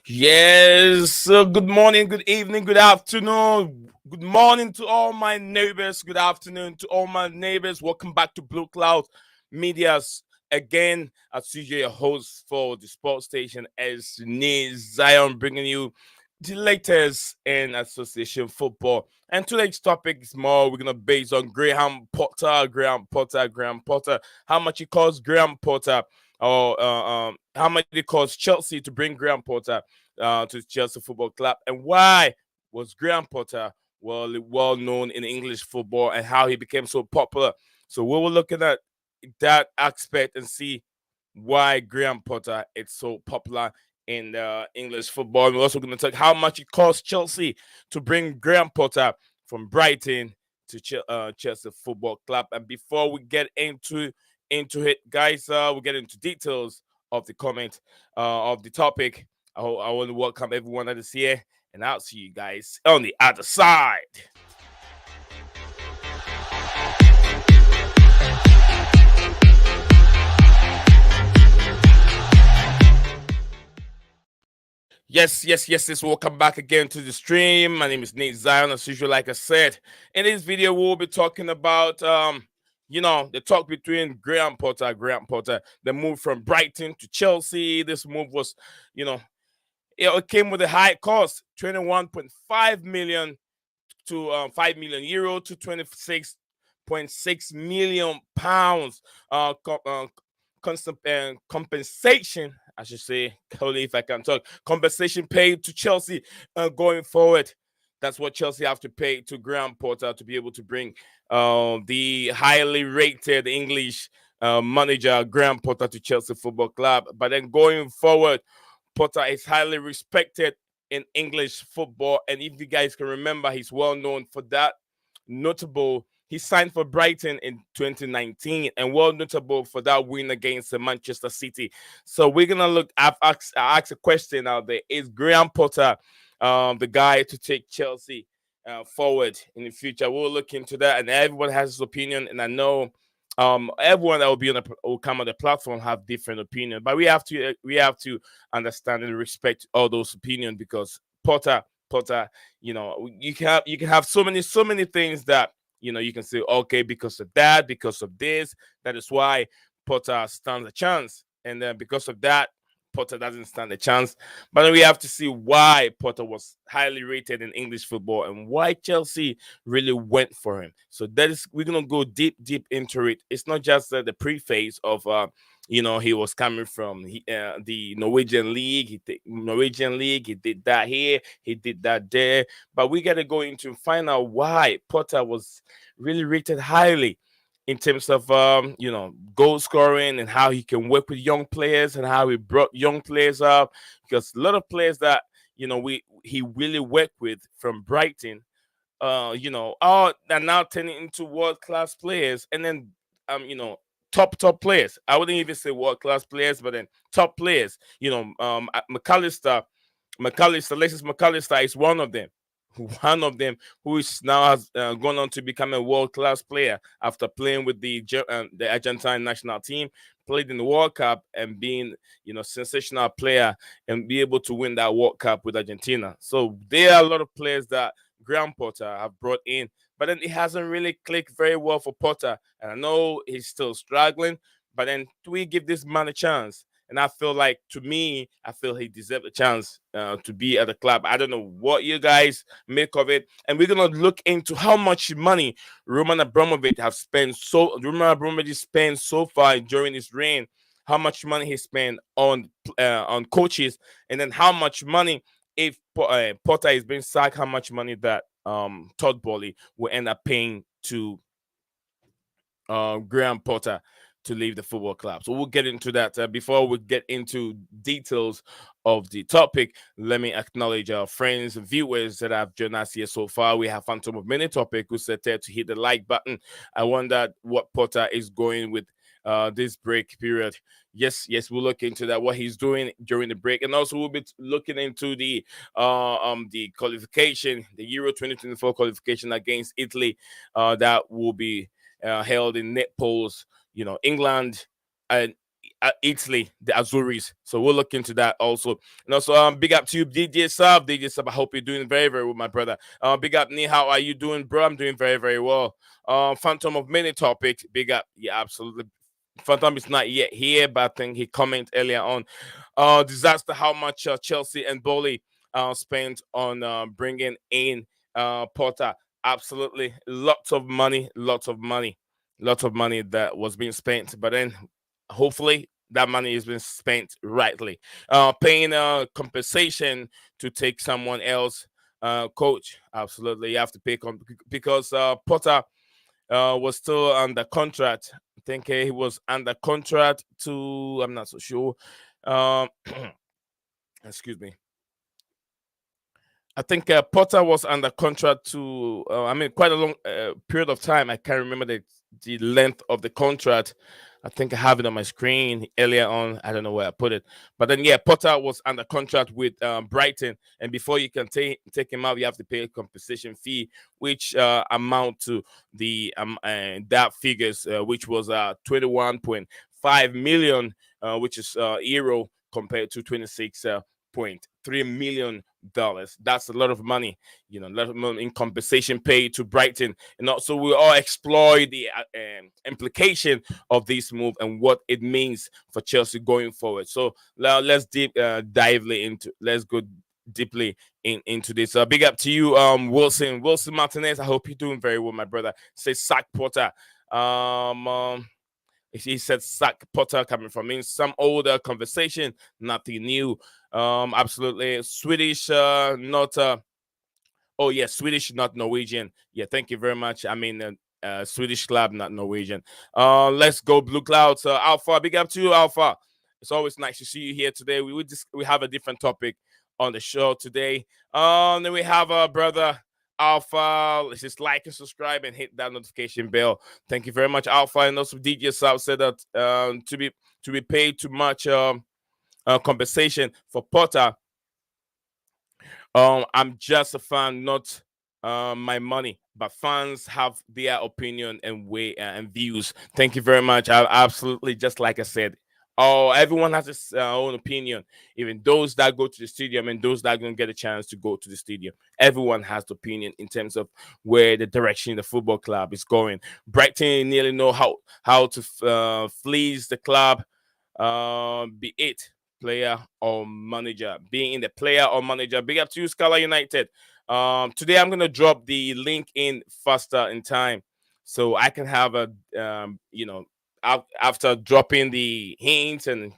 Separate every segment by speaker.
Speaker 1: Yes, good morning, good evening, good afternoon. Good morning to all my neighbors. Good afternoon to all my neighbors. Welcome back to Blue Cloud Media's again. As usual, your host for the sports station is Niz Zion, bringing you the latest in association football. And today's topic is more we're gonna base on Graham Potter. How much it costs Graham Potter, or how much it costs Chelsea to bring Graham Potter to Chelsea Football Club, and why was Graham Potter well known in English football and how he became so popular. So we were looking at that aspect and see why Graham Potter is so popular in English football. And we're also going to talk how much it cost Chelsea to bring Graham Potter from Brighton to Chelsea Football Club. And before we get into it, guys, we'll get into details of the comment of the topic. I want to welcome everyone that is here, and I'll see you guys on the other side. Yes. Welcome back again to the stream. My name is Nate Zion, as usual. Like I said, in this video, we'll be talking about the talk between Graham Potter, the move from Brighton to Chelsea. This move was, it came with a high cost, 21.5 million to 5 million euro to 26.6 million pounds. Constant compensation, I should say, only if I can talk. Compensation paid to Chelsea going forward. That's what Chelsea have to pay to Graham Potter to be able to bring the highly rated English manager Graham Potter to Chelsea Football Club. But then going forward, Potter is highly respected in English football, and if you guys can remember, he's well known for that. Notable, he signed for Brighton in 2019, and well notable for that win against Manchester City. So we're gonna look. I asked a question out there: is Graham Potter the guy to take Chelsea forward in the future? We'll look into that, and everyone has his opinion, and I know everyone that will come on the platform have different opinions, but we have to understand and respect all those opinions, because Potter, you can have so many things that you can say, okay, because of that, because of this, that is why Potter stands a chance, and then because of that, Potter doesn't stand a chance. But then we have to see why Potter was highly rated in English football and why Chelsea really went for him. So we're gonna go deep into it. It's not just the preface of he was coming from the Norwegian league. He did that here, he did that there. But we gotta go into and find out why Potter was really rated highly in terms of goal scoring, and how he can work with young players and how he brought young players up, because a lot of players that he really worked with from Brighton are now turning into world class players, and then top players. I wouldn't even say world class players, but then top players. McAllister, Alexis McAllister is one of them, one of them who is now has gone on to become a world-class player after playing with the Argentine national team, played in the World Cup and being, sensational player and be able to win that World Cup with Argentina. So there are a lot of players that Graham Potter have brought in, but then it hasn't really clicked very well for Potter. And I know he's still struggling, but then do we give this man a chance? And I feel like, to me, I feel he deserved a chance to be at the club. I don't know what you guys make of it. And we're gonna look into how much money Roman Abramovich spent so far during his reign. How much money he spent on coaches, and then how much money, if Potter is being sacked, how much money that Todd Bowley will end up paying to Graham Potter to leave the football club. So we'll get into that. Before we get into details of the topic, let me acknowledge our friends and viewers that have joined us here so far. We have Phantom of Mini Topic, who said there to hit the like button. I wonder what Potter is going with this break period. Yes, we'll look into that, what he's doing during the break, and also we'll be looking into the qualification, the Euro 2024 qualification against Italy, that will be held in Naples, England and Italy, the Azuris. So we'll look into that also. And also, big up to you, DJ Sub. DJ Sub, I hope you're doing very, very well, my brother. Big up, Nee. How are you doing, bro? I'm doing very, very well. Phantom of Many Topics. Big up. Yeah, absolutely. Phantom is not yet here, but I think he commented earlier on. Disaster how much Chelsea and Bowley spent on bringing in Potter. Absolutely. Lots of money that was being spent. But then hopefully that money has been spent rightly. Paying compensation to take someone else coach. Absolutely. You have to pay because Potter was still under contract. I think he was under contract to, I'm not so sure. Um, excuse me. I think Potter was under contract to, quite a long period of time. I can't remember the length of the contract. I think I have it on my screen earlier on. I don't know where I put it. But then, yeah, Potter was under contract with Brighton. And before you can take him out, you have to pay a compensation fee, which amount to that figures, which was 21.5 million, which is euro, compared to 26.3 million dollars. That's a lot of money, a lot of money in compensation paid to Brighton. And also, we all explore the implication of this move and what it means for Chelsea going forward. So now let's let's go deeply into this. Big up to you, Wilson Martinez. I hope you're doing very well, my brother. Say sack Potter. He said sack Potter, coming from in some older conversation, nothing new. Absolutely. Swedish, not oh yeah, Swedish, not Norwegian. Yeah, thank you very much. Swedish club, not Norwegian. Let's go Blue Clouds. Alpha, big up to you, Alpha. It's always nice to see you here today. We have a different topic on the show today. Then we have our brother Alpha. Let's just like and subscribe and hit that notification bell. Thank you very much, Alpha. And also DJ South said that to be paid too much compensation for Potter. I'm just a fan, not my money. But fans have their opinion and way and views. Thank you very much. I absolutely, just like I said. Oh, everyone has his own opinion. Even those that go to the stadium and those that don't get a chance to go to the stadium. Everyone has the opinion in terms of where the direction the football club is going. Brighton nearly know how to fleece the club, be it player or manager. Being in the player or manager. Big up to you, Scala United. Today I'm gonna drop the link in faster in time, so I can have after dropping the hints and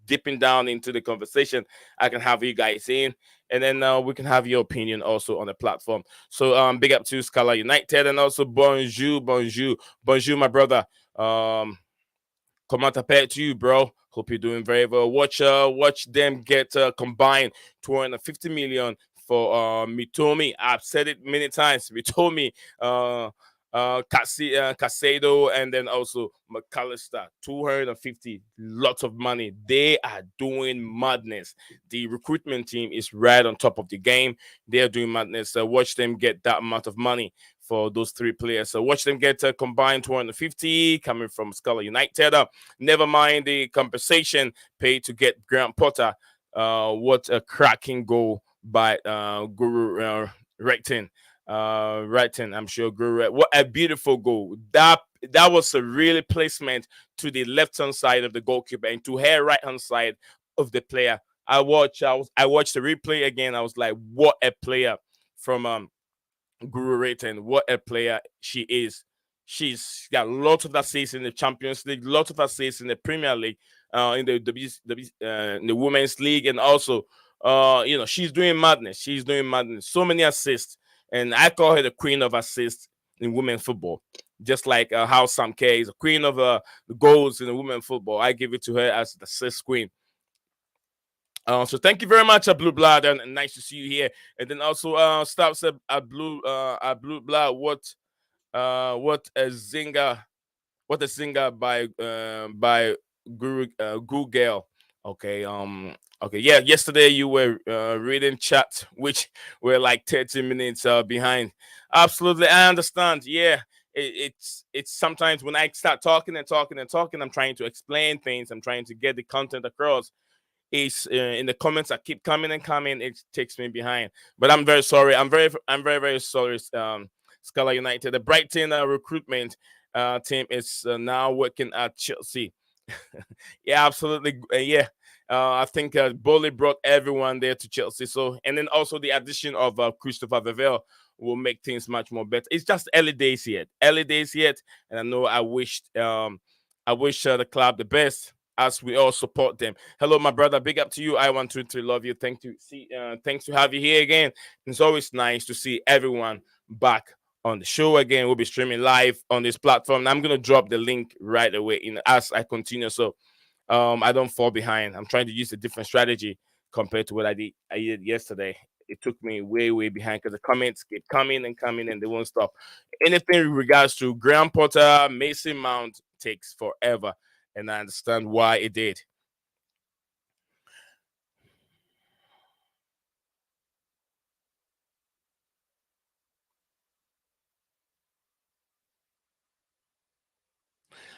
Speaker 1: dipping down into the conversation, I can have you guys in, and then we can have your opinion also on the platform. So big up to Scala United, and also bonjour, my brother. Comment t'appelles to you, bro? Hope you're doing very well. Watch them get combined 250 million for Mitomi. I've said it many times. Mitomi, Casado, and then also McAllister. 250, lots of money. They are doing madness. The recruitment team is right on top of the game. They are doing madness. Watch them get that amount of money for those three players. So watch them get a combined 250 coming from Scholar United. Never mind the compensation paid to get Grant Potter. What a cracking goal by Guru Rectin. Brighton, I'm sure Guru. What a beautiful goal. That was a really placement to the left hand side of the goalkeeper and to her right hand side of the player. I watched the replay again. I was like, what a player from Guru Rayton. What a player she is. She's got lots of assists in the Champions League, lots of assists in the Premier League, in in the Women's League, and also, she's doing madness. She's doing madness. So many assists, and I call her the queen of assists in women's football. Just like how Sam Kerr is the queen of the goals in the women's football, I give it to her as the assist queen. So thank you very much, Blue Blood, and nice to see you here. And then also, stops at Blue Blood. What a zinger! What a zinger by Google. Okay, okay, yeah. Yesterday you were reading chat, which were like 30 minutes behind. Absolutely, I understand. Yeah, it's sometimes when I start talking and talking and talking, I'm trying to explain things. I'm trying to get the content across is in the comments that keep coming and coming. It takes me behind, but I'm very sorry. I'm very sorry. Scholar United, the Brighton recruitment team is now working at Chelsea. Yeah, absolutely. Yeah. I think Bowley brought everyone there to Chelsea. So, and then also the addition of Christopher Vevel will make things much more better. It's just early days yet, and I know I wish the club the best as we all support them. Hello, my brother. Big up to you. I want to love you. Thanks to have you here again. It's always nice to see everyone back on the show again. We'll be streaming live on this platform. I'm gonna drop the link right away in as I continue, so I don't fall behind. I'm trying to use a different strategy compared to what I did yesterday. It took me way behind because the comments keep coming and coming and they won't stop. Anything in regards to Graham Potter, Mason Mount takes forever, and I understand why it did.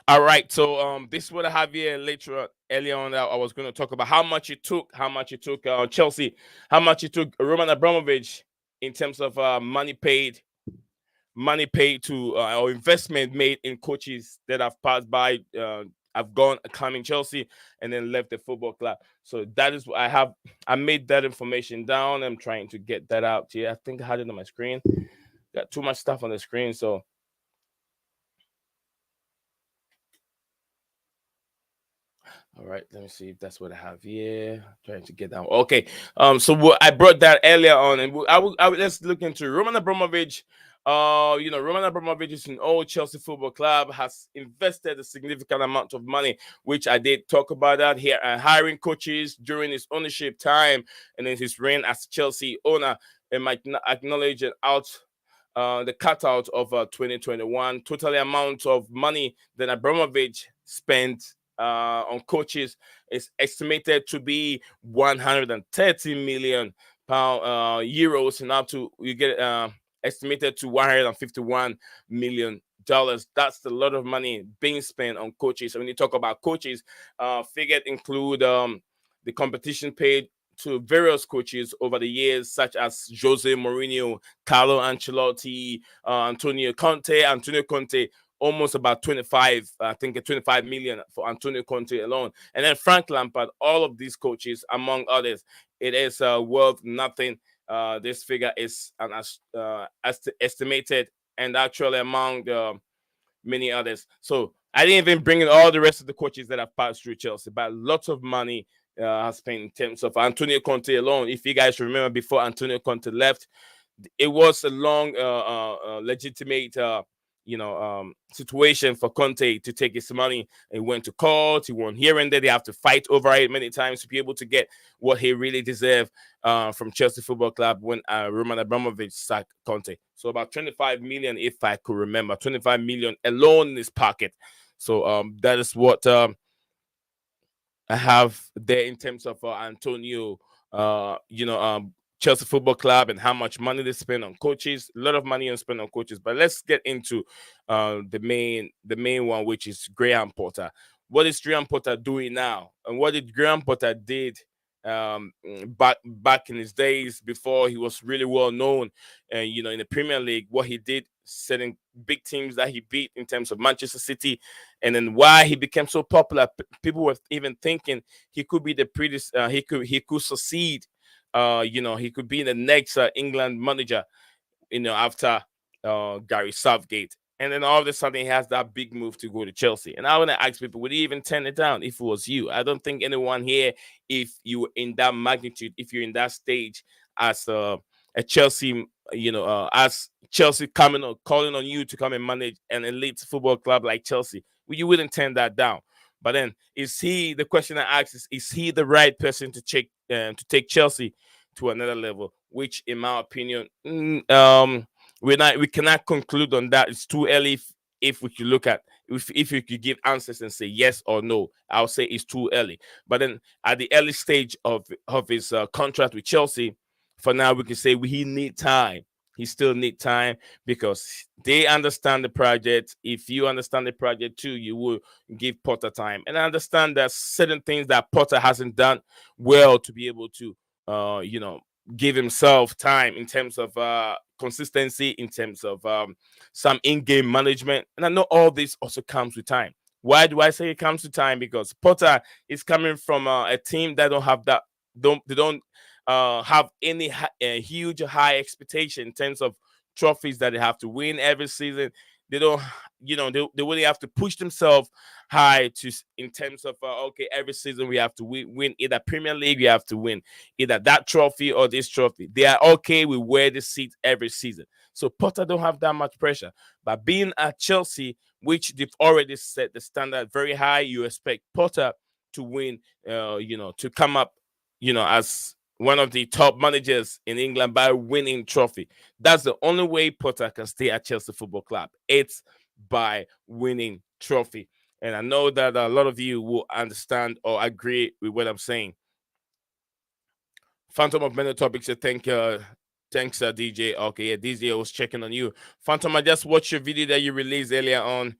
Speaker 1: All right, so this is what I have here later earlier on. I was going to talk about how much it took Chelsea, how much it took Roman Abramovich in terms of money paid to or investment made in coaches that have passed by. I've gone coming Chelsea and then left the football club. So that is what I have. I made that information down. I'm trying to get that out here. I think I had it on my screen. Got too much stuff on the screen, so all right, let me see if that's what I have here. Trying to get that. Okay. So I brought that earlier on, and let's look into Roman Abramovich. Roman Abramovich is an old Chelsea football club, has invested a significant amount of money, which I did talk about that here, hiring coaches during his ownership time and in his reign as Chelsea owner, and might acknowledge and out the cutout of 2021 total amount of money that Abramovich spent on coaches is estimated to be 130 million pound euros, and up to you get estimated to 151 million dollars. That's a lot of money being spent on coaches. So when you talk about coaches, figures include the competition paid to various coaches over the years, such as Jose Mourinho, Carlo Ancelotti, Antonio Conte, almost about 25, I think 25 million for Antonio Conte alone. And then Frank Lampard, all of these coaches, among others, it is worth nothing. This figure is estimated and actually among many others. So I didn't even bring in all the rest of the coaches that have passed through Chelsea, but lots of money has spent in terms of Antonio Conte alone. If you guys remember, before Antonio Conte left, it was a long, legitimate situation for Conte to take his money. He went to court. He won here and there. They have to fight over it many times to be able to get what he really deserved from Chelsea Football Club when Roman Abramovich sacked Conte. So about 25 million, if I could remember, 25 million alone in his pocket. So that is what I have there in terms of Antonio, Chelsea Football Club and how much money they spend on coaches. A lot of money on spend on coaches. But let's get into the main one, which is Graham Potter. What is Graham Potter doing now, and what did Graham Potter did back in his days before he was really well known, and in the Premier League, what he did setting big teams that he beat in terms of Manchester City, and then why he became so popular. People were even thinking he could be he could succeed. He could be the next England manager, after Gary Southgate. And then all of a sudden he has that big move to go to Chelsea. And I want to ask people, would you even turn it down if it was you? I don't think anyone here, if you were in that magnitude, if you're in that stage as a Chelsea, as Chelsea coming or calling on you to come and manage an elite football club like Chelsea, you wouldn't turn that down. But then, the question I ask is he the right person to take Chelsea to another level? Which, in my opinion, we cannot conclude on that. It's too early. If we could look at if you could give answers and say yes or no, I'll say it's too early. But then, at the early stage of his contract with Chelsea, for now we can say he need time. He still need time because they understand the project. If you understand the project too, you will give Potter time. And I understand that certain things that Potter hasn't done well to be able to, give himself time in terms of consistency, in terms of some in-game management. And I know all this also comes with time. Why do I say it comes with time? Because Potter is coming from a team that don't have that, don't have any huge high expectation in terms of trophies that they have to win every season. They don't, they really have to push themselves high in terms of okay, every season we have to win either Premier League, we have to win either that trophy or this trophy. They are okay with where they sit every season. So Potter don't have that much pressure. But being at Chelsea, which they've already set the standard very high, you expect Potter to win, to come up, as one of the top managers in England by winning trophy. That's the only way Potter can stay at Chelsea Football Club. It's by winning trophy. And I know that a lot of you will understand or agree with what I'm saying. Phantom of Many Topics, thanks, DJ. Okay, yeah, DJ was checking on you. Phantom, I just watched your video that you released earlier on,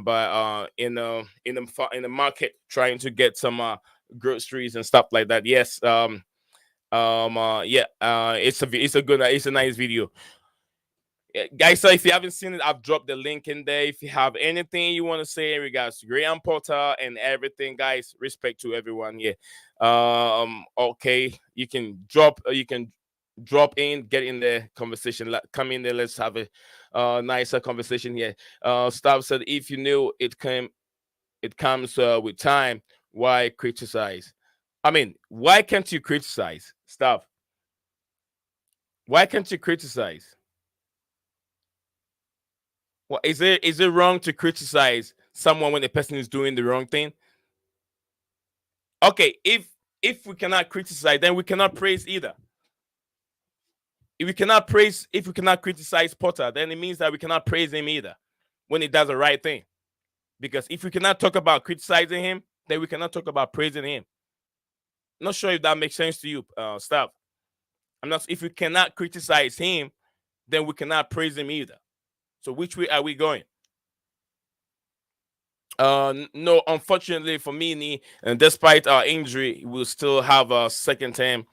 Speaker 1: by in the market trying to get some groceries and stuff like that. Yes, it's a nice video. Guys, so if you haven't seen it, I've dropped the link in there. If you have anything you want to say in regards to Graham Potter and everything, guys, respect to everyone. Yeah. Okay, you can drop in, get in the conversation. Come in there. Let's have a nicer conversation here. Stav said, if you knew it comes with time, why criticize? I mean, why can't you criticize stuff? Why can't you criticize? Well, is it wrong to criticize someone when the person is doing the wrong thing? Okay, if we cannot criticize, then we cannot praise either. If we cannot criticize Potter, then it means that we cannot praise him either when he does the right thing. Because if we cannot talk about criticizing him, then we cannot talk about praising him. Not sure if that makes sense to you, Stav. I'm not. If we cannot criticize him, then we cannot praise him either. So which way are we going? No, unfortunately for me, and despite our injury, we'll still have a second term.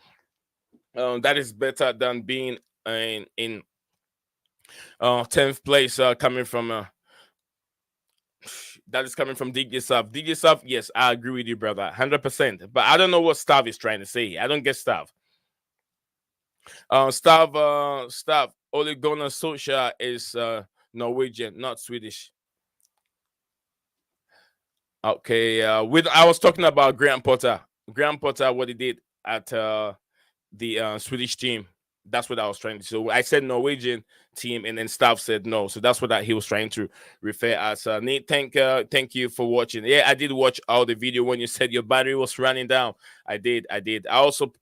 Speaker 1: That is better than being in 10th place. Coming from that is coming from DJ Stav. DJ Stav, yes, I agree with you, brother, 100%. But I don't know what Stav is trying to say. I don't get Stav. Stav Ole Gunnar Solskjaer is Norwegian, not Swedish. Okay, I was talking about Graham Potter. Graham Potter, what he did at the Swedish team. That's what I was trying to. So I said Norwegian team, and then staff said no. So that's what he was trying to refer as. Nate, thank you for watching. Yeah, I did watch all the video when you said your battery was running down. I did. I also,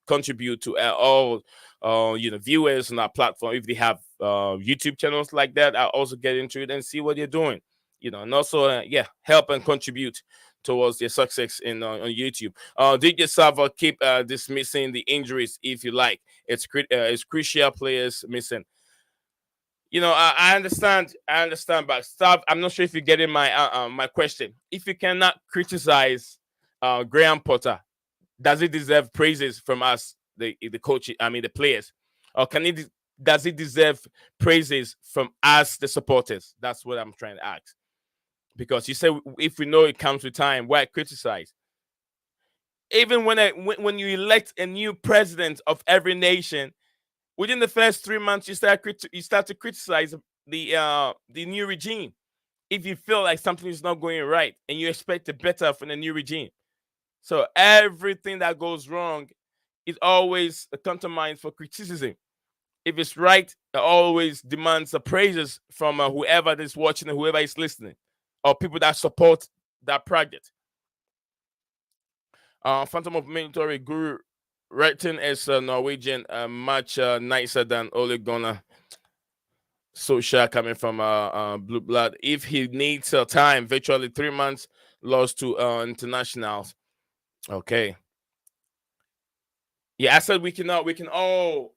Speaker 1: contribute to all, viewers on our platform. If they have YouTube channels like that, I also get into it and see what they're doing. And also, help and contribute towards their success on YouTube. Did yourself keep dismissing the injuries if you like? It's crucial players missing. I understand. But stop. I'm not sure if you're getting my question. If you cannot criticize Graham Potter, does he deserve praises from us, the coach? I mean, the players, or does he deserve praises from us, the supporters? That's what I'm trying to ask. Because you said if we know it comes with time, why criticize? Even when you elect a new president of every nation, within the first 3 months, you start to criticize the new regime. If you feel like something is not going right and you expect it better from the new regime, so everything that goes wrong is always a countermine for criticism. If it's right, it always demands the praises from whoever is watching and whoever is listening, or people that support that project. Phantom of Military Guru Brighton is Norwegian, much nicer than Ole Gunnar Solskjaer coming from Blue Blood. If he needs time, virtually 3 months lost to internationals. Okay. Yeah, I said we can all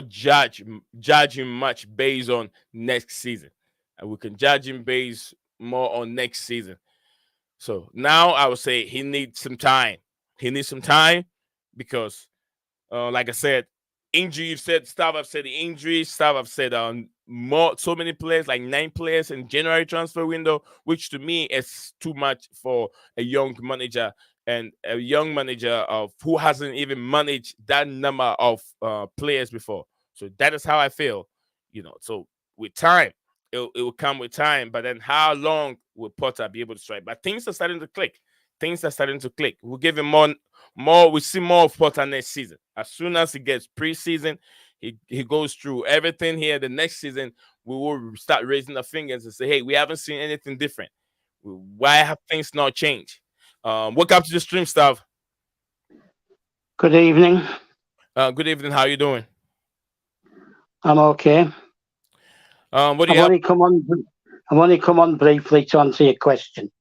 Speaker 1: judge him much based on next season, and we can judge him based more on next season. So now I would say he needs some time. Because, like I said, injury. You've said staff. I've said the injury. Staff. I've said so many players, like 9 players in January transfer window, which to me is too much for a young manager, and a young manager of who hasn't even managed that number of players before. So that is how I feel. So with time, it will come with time. But then how long will Potter be able to strike? But things are starting to click. We'll give him more. We see more of Potter next season. As soon as he gets preseason, he goes through everything here. The next season, we will start raising our fingers and say, hey, we haven't seen anything different. Why have things not changed? Welcome to the stream, staff.
Speaker 2: Good evening.
Speaker 1: Good evening. How are you doing?
Speaker 2: I'm okay.
Speaker 1: What do you have?
Speaker 2: I've only come on briefly to answer your question.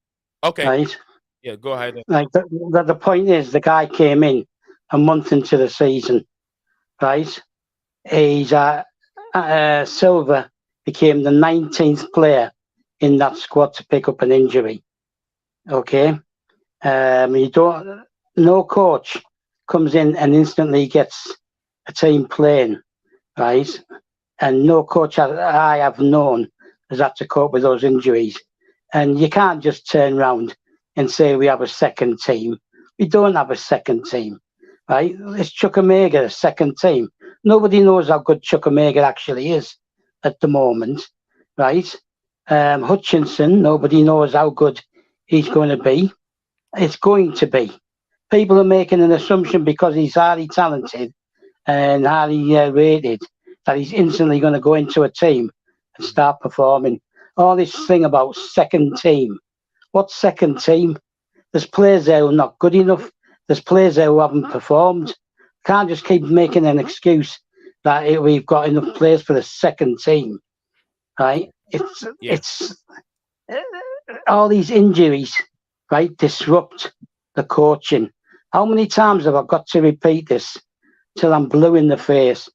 Speaker 1: Okay.
Speaker 2: Right?
Speaker 1: Yeah, go ahead.
Speaker 2: Like the point is, the guy came in a month into the season, right? He's Silva became the 19th player in that squad to pick up an injury. Okay, no coach comes in and instantly gets a team playing, right? And no coach I have known has had to cope with those injuries. And you can't just turn around and say we have a second team. We don't have a second team, right? It's Chukwuemeka, a second team. Nobody knows how good Chukwuemeka actually is at the moment, right? Hutchinson, nobody knows how good he's going to be. It's going to be. People are making an assumption because he's highly talented and highly rated that he's instantly going to go into a team and start performing. All this thing about second team. What second team? There's players there who are not good enough. There's players there who haven't performed. Can't just keep making an excuse that we've got enough players for the second team, right? It's all these injuries, right? Disrupt the coaching. How many times have I got to repeat this till I'm blue in the face?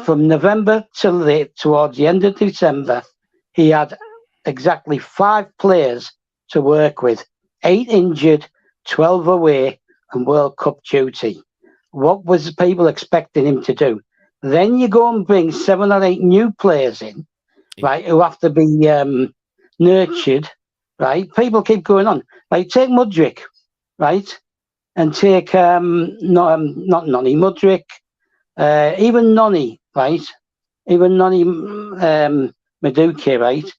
Speaker 2: From November till late, towards the end of December, he had exactly 5 players to work with, 8 injured, 12 away, and World Cup duty. What was people expecting him to do? Then you go and bring 7 or 8 new players in, right, who have to be nurtured, right? People keep going on. Like, take Mudryk, right? And take, not Nonny, Mudryk, even Nonny, right? Even Nonny Madueke, right?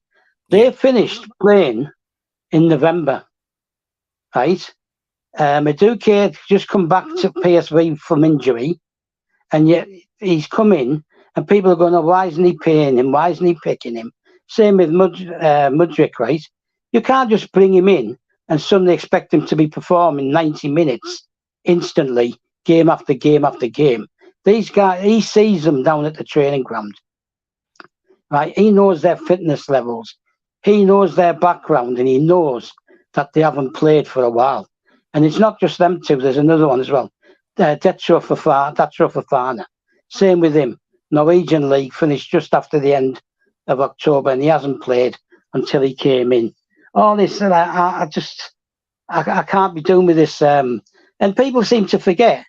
Speaker 2: They finished playing in November, right? Madueke had just come back to PSV from injury, and yet he's come in, and people are going, "Oh, why isn't he paying him? Why isn't he picking him?" Same with Mudrick, right? You can't just bring him in and suddenly expect him to be performing 90 minutes instantly, game after game after game. These guys, he sees them down at the training ground, right? He knows their fitness levels, he knows their background, and he knows that they haven't played for a while. And it's not just them two. There's another one as well, Datro Fofana. Same with him. Norwegian league finished just after the end of October, and he hasn't played until he came in. All this, I can't be doing with this. And people seem to forget,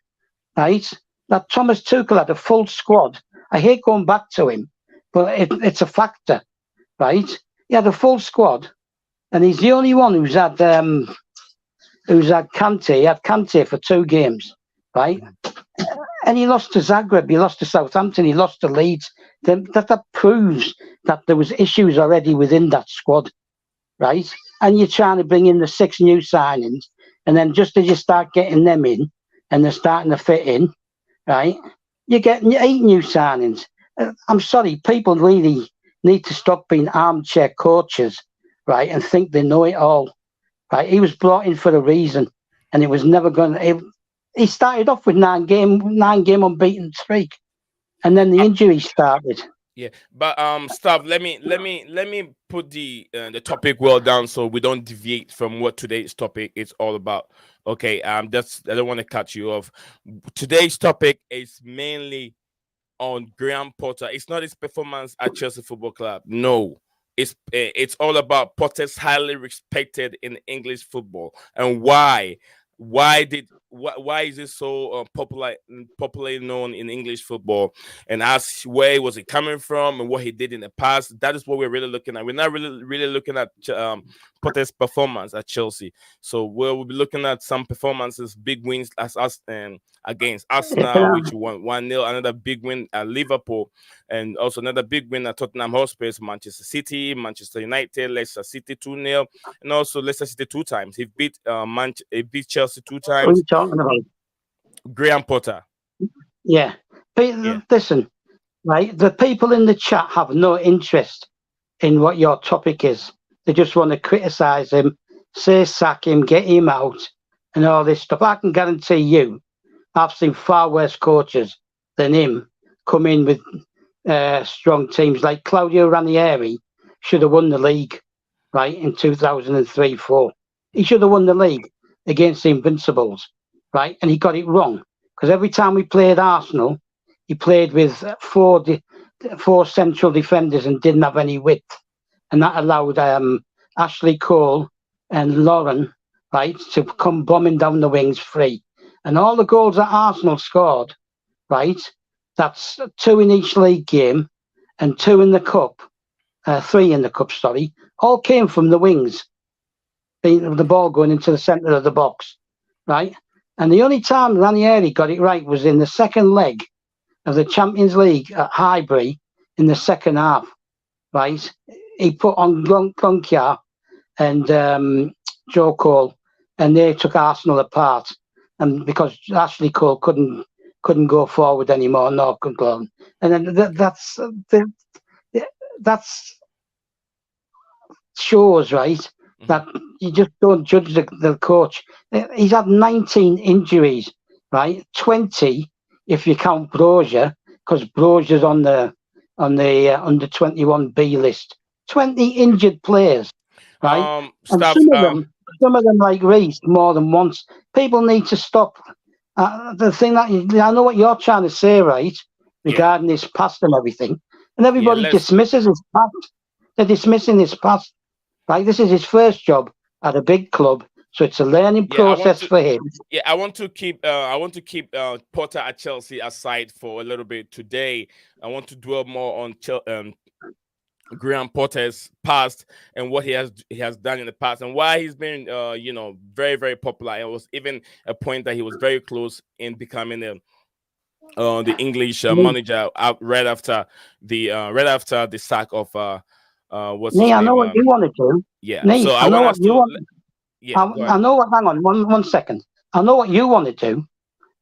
Speaker 2: right, that Thomas Tuchel had a full squad. I hate going back to him, but it's a factor, right? He had a full squad, and he's the only one who's had Kante. He had Kante for 2 games, right? And he lost to Zagreb, he lost to Southampton, he lost to Leeds. That proves that there was issues already within that squad, right? And you're trying to bring in the 6 new signings, and then just as you start getting them in, and they're starting to fit in, right, you're getting 8 new signings. I'm sorry, people really need to stop being armchair coaches, right, and think they know it all, right? He was brought in for a reason, and it was never going to... He started off with 9-game unbeaten streak, and then the injuries started.
Speaker 1: Yeah, but Stav, let me put the topic well down so we don't deviate from what today's topic is all about. Okay, that's, I don't want to cut you off. Today's topic is mainly on Graham Potter. It's not his performance at Chelsea Football Club. No, it's all about Potter's highly respected in English football, and why. Why is it so popularly known in English football, and ask where was it coming from and what he did in the past. That is what we're really looking at. We're not really looking at Potter's performance at Chelsea. So we'll be looking at some performances, big wins as us against Arsenal, which won 1-0, another big win at Liverpool, and also another big win at Tottenham Hotspur, Manchester City, Manchester United, Leicester City 2-0, and also Leicester City 2 times. He beat Chelsea 2
Speaker 2: What are
Speaker 1: times.
Speaker 2: you talking about?
Speaker 1: Graham Potter.
Speaker 2: Yeah. Listen, right, the people in the chat have no interest in what your topic is. They just want to criticise him, say sack him, get him out, and all this stuff. I can guarantee you, I've seen far worse coaches than him come in with strong teams. Like Claudio Ranieri should have won the league, right, in 2003-4. He should have won the league against the Invincibles, right? And he got it wrong, because every time we played Arsenal, he played with four central defenders and didn't have any width, and that allowed Ashley Cole and Lauren, right, to come bombing down the wings free. And all the goals that Arsenal scored, right, that's 2 in each league game and 2 in the cup, 3 in the cup, sorry, all came from the wings, the ball going into the centre of the box, right? And the only time Ranieri got it right was in the second leg of the Champions League at Highbury in the second half, right? He put on Gronkjar and Joe Cole, and they took Arsenal apart. And because Ashley Cole couldn't go forward anymore, nor could go. And then that's shows, right, that you just don't judge the coach. He's had 19 injuries, right? 20 if you count Brozier, because Brozier's on the under 21 B list. 20 injured players, right? And some of them like Reece more than once. People need to stop. The thing that I know what you're trying to say, right, regarding his past and everything, and everybody dismisses his past. They're dismissing his past. Right, this is his first job at a big club, so it's a learning process for him.
Speaker 1: Yeah, I want to keep Potter at Chelsea aside for a little bit today. I want to dwell more on Graham Potter's past and what he has done in the past and why he's been very, very popular. It was even a point that he was very close in becoming the English manager right after the sack of what's his name?
Speaker 2: I know what you want to do.
Speaker 1: Yeah.
Speaker 2: Nee,
Speaker 1: so
Speaker 2: I know what you want.
Speaker 1: Yeah.
Speaker 2: I know what. Hang on, one second. I know what you want to do,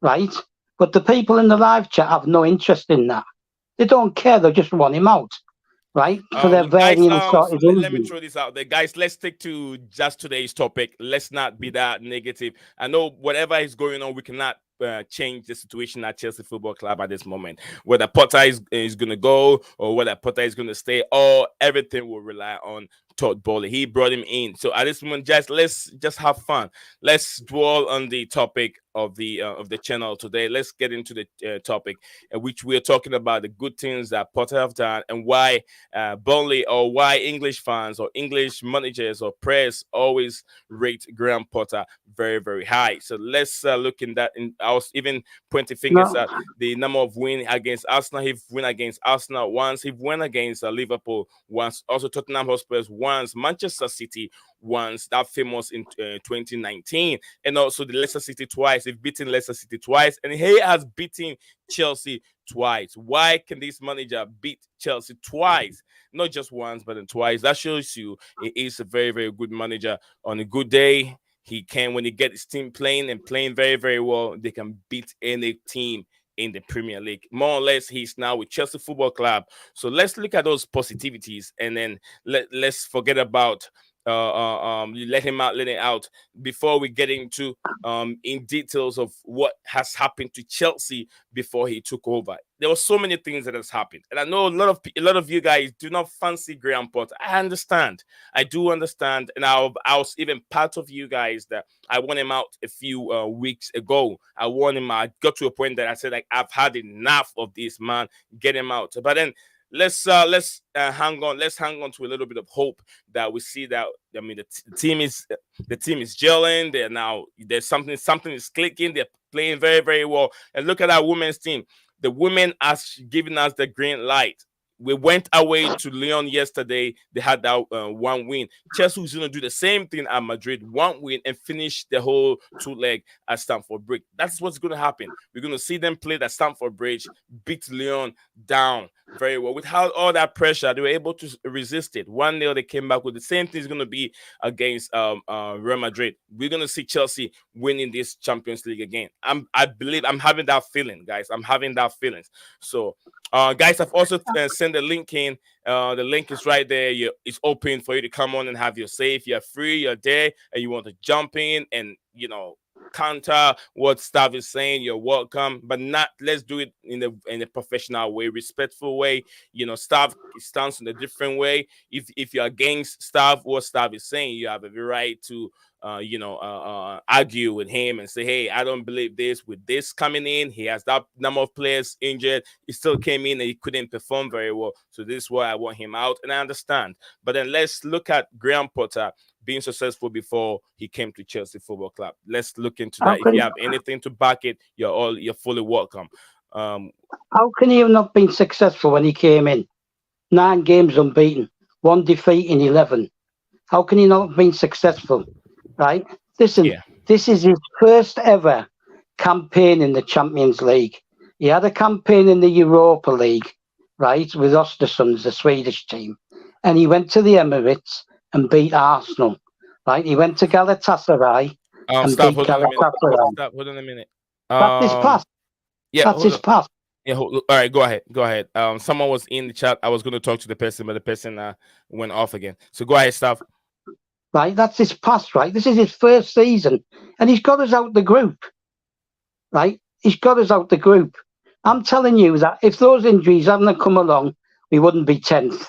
Speaker 2: right? But the people in the live chat have no interest in that. They don't care. They just want him out, right? For their
Speaker 1: Guys,
Speaker 2: varying sort of
Speaker 1: let me
Speaker 2: injuries.
Speaker 1: throw this out there, guys. Let's stick to just today's topic. Let's not be that negative. I know whatever is going on, we cannot change the situation at Chelsea Football Club at this moment. Whether Potter is going to go or whether Potter is going to stay, or everything will rely on Todd Bowley. He brought him in. So at this moment, just let's just have fun. Let's dwell on the topic of the channel today. Let's get into the topic, which we're talking about the good things that Potter have done and why Burnley, or why English fans or English managers or press always rate Graham Potter very, very high. So let's look in that. I was even pointing fingers
Speaker 2: No,
Speaker 1: at the number of wins against Arsenal. He won against Arsenal once. He won against Liverpool once. Also Tottenham Hotspur once. Manchester City once. That famous in 2019. And also the Leicester City twice. He's beaten Leicester City twice. And he has beaten Chelsea twice. Why can this manager beat Chelsea twice? Not just once, but then twice. That shows you he is a very, very good manager. On a good day, he can, when he gets his team playing and playing very, very well, they can beat any team in the Premier League. More or less, he's now with Chelsea Football Club. So let's look at those positivities, and then let's forget about you let him out, let it out before we get into in details of what has happened to Chelsea before he took over. There were so many things that has happened, and I know a lot of you guys do not fancy Graham Potter. I understand, I do understand, and I was even part of you guys that I want him out a few weeks ago. I want him. I got to a point that I said, like, I've had enough of this man. Get him out. But then let's hang on. Let's hang on to a little bit of hope that we see that. I mean, the team is gelling. They're now, there's something is clicking. They're playing very, very well. And look at our women's team. The women has given us the green light. We went away to Lyon yesterday. They had that one win. Chelsea is going to do the same thing at Madrid, one win, and finish the whole two leg at Stamford Bridge. That's what's going to happen. We're going to see them play at Stamford Bridge, beat Lyon down very well. Without all that pressure, they were able to resist it. 1-0, they came back with the same thing is going to be against Real Madrid. We're going to see Chelsea winning this Champions League again. I believe, I'm having that feeling, guys. I'm having that feeling. So, guys, I've also sent the link in. The link is right there. It's open for you to come on and have your say. If you're free, you're there, and you want to jump in and, counter what Stav is saying, you're welcome. But not, let's do it in a professional way, respectful way. Stav stands in a different way. If you're against Stav, what Stav is saying, you have every right to argue with him and say, hey, I don't believe this. With this coming in, he has that number of players injured. He still came in and he couldn't perform very well. So this is why I want him out, and I understand. But then let's look at Graham Potter being successful before he came to Chelsea Football Club. Let's look into
Speaker 2: how
Speaker 1: that. If you
Speaker 2: can
Speaker 1: have anything to back it, you're fully welcome.
Speaker 2: how can he have not been successful when he came in? 9 games unbeaten, 1 defeat in 11. How can he not have been successful? Right? Listen,
Speaker 1: Yeah.
Speaker 2: this is his first ever campaign in the Champions League. He had a campaign in the Europa League, right, with Östersunds, the Swedish team. And he went to the Emirates and beat Arsenal. Right? He went to Galatasaray and
Speaker 1: Stop.
Speaker 2: beat
Speaker 1: Hold on a minute.
Speaker 2: Galatasaray.
Speaker 1: Stop. Hold on a minute.
Speaker 2: That's his past.
Speaker 1: Yeah.
Speaker 2: That's
Speaker 1: Hold
Speaker 2: his
Speaker 1: on.
Speaker 2: past.
Speaker 1: Yeah, all right, go ahead. Go ahead. Someone was in the chat. I was going to talk to the person, but the person went off again. So go ahead, Stav.
Speaker 2: Right? That's his past, right? This is his first season. And he's got us out the group. Right? He's got us out the group. I'm telling you that if those injuries hadn't come along, we wouldn't be 10th.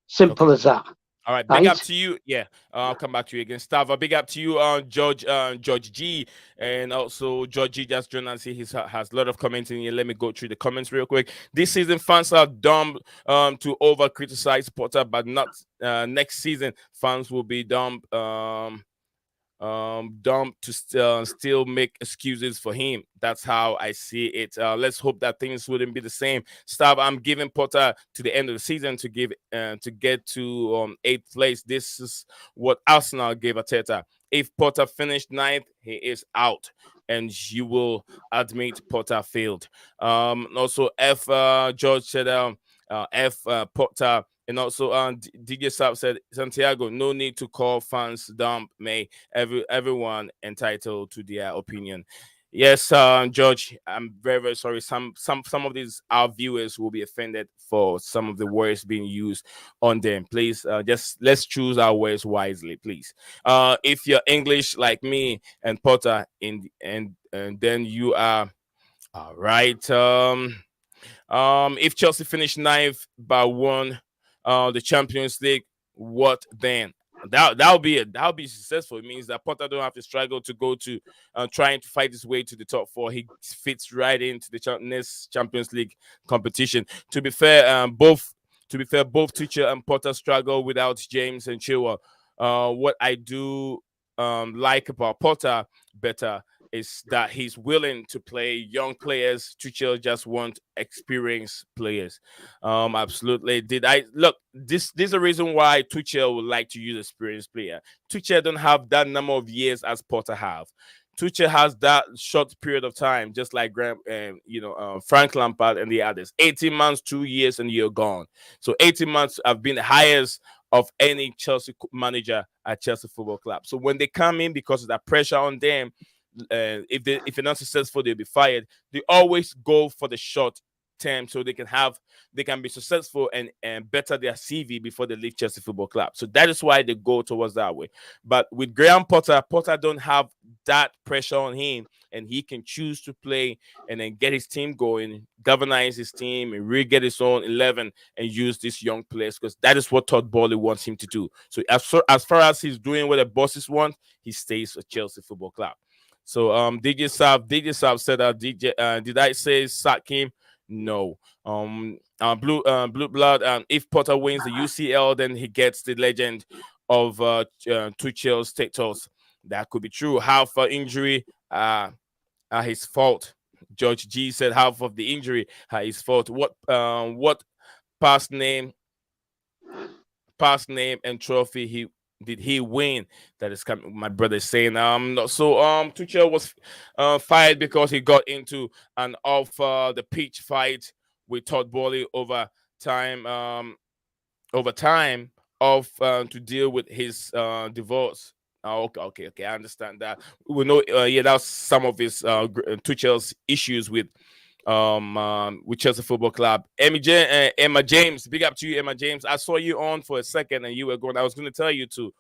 Speaker 2: Simple as that.
Speaker 1: All right, big up to you. Yeah, I'll come back to you again, Stava. Big up to you, George G, and also George G just joined us. He has a lot of comments in here. Let me go through the comments real quick. This season, fans are dumb to over criticize Potter, but not next season. Fans will be dumb. Dumb to still make excuses for him. That's how I see it. Let's hope that things wouldn't be the same. Stop. I'm giving Potter to the end of the season to get to 8th place. This is what Arsenal gave Arteta. If Potter finished 9th, he is out, and you will admit Potter failed. Also, George said Potter. And also, DJ Sapp said, Santiago, no need to call fans dumb, may everyone entitled to their opinion. Yes, George, I'm very, very sorry. Some of these our viewers will be offended for some of the words being used on them. Please, just let's choose our words wisely, please. If you're English like me and Potter, and then you are all right. If Chelsea finish ninth but won the Champions League, what then? That'll be it. That'll be successful. It means that Potter don't have to struggle to go to trying to fight his way to the top four. He fits right into the next Champions League competition. To be fair, both Tuchel and Potter struggle without James and Chilwell. What I do like about Potter better is that he's willing to play young players. Tuchel just want experienced players. Absolutely. Did I look? This is the reason why Tuchel would like to use experienced player. Tuchel don't have that number of years as Potter have. Tuchel has that short period of time, just like Frank Lampard and the others. 18 months, 2 years, and you're gone. So 18 months have been the highest of any Chelsea manager at Chelsea Football Club. So when they come in because of that pressure on them, if they're not successful, they'll be fired. They always go for the short term so they can be successful and better their CV before they leave Chelsea Football Club. So that is why they go towards that way. But with Graham Potter, Potter don't have that pressure on him, and he can choose to play and then get his team going, galvanize his team, and really get his own 11 and use these young players, because that is what Todd Bowley wants him to do. So as far as he's doing what the bosses want, he stays at Chelsea Football Club. So DJ Saab said that DJ did I say sack him? No. Blue blood. If Potter wins the UCL, then he gets the legend of Tuchel's status. That could be true. Half injury his fault. George G said half of the injury his fault. What past name and trophy he win? That is coming. My brother is saying Tuchel was fired because he got into an off the pitch fight with Todd Bowley time over time of to deal with his divorce. Oh, okay. I understand that. We know, yeah, that's some of his Tuchel's issues with Chelsea Football Club. Emma James, big up to you, Emma James. I saw you on for a second, and you were going. I was going to tell you to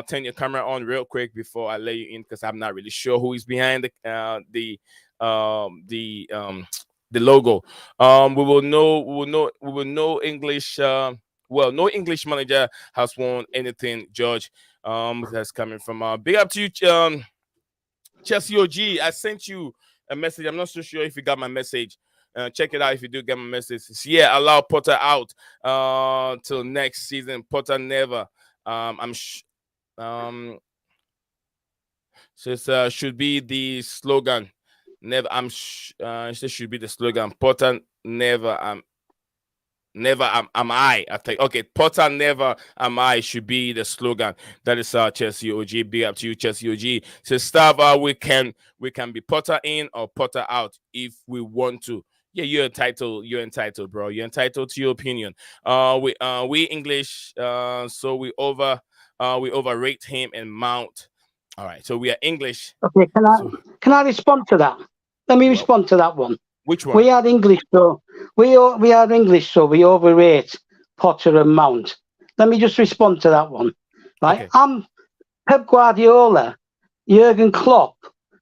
Speaker 1: turn your camera on real quick before I let you in, because I'm not really sure who is behind the logo. We will know English. No English manager has won anything, George. That's coming from big up to you, Chelsea OG. I sent you a message. I'm not so sure if you got my message. Check it out if you do get my message. Yeah, allow Potter out till next season. Potter never. So should be the slogan. Never. It should be the slogan. Potter never. Never am I. I think okay. Potter never am I should be the slogan. That is Chelsea OG. Big up to you, Chelsea OG. So Stava, we can be Potter in or Potter out if we want to. Yeah, you're entitled. You're entitled, bro. You're entitled to your opinion. We English. So we overrate him and Mount. All right. So we are English.
Speaker 2: Okay, can I respond to that? Let me respond to that one.
Speaker 1: Which one?
Speaker 2: We are English, so we are English, so we overrate Potter and Mount. Let me just respond to that one. Right? Okay. I'm Pep Guardiola, Jurgen Klopp.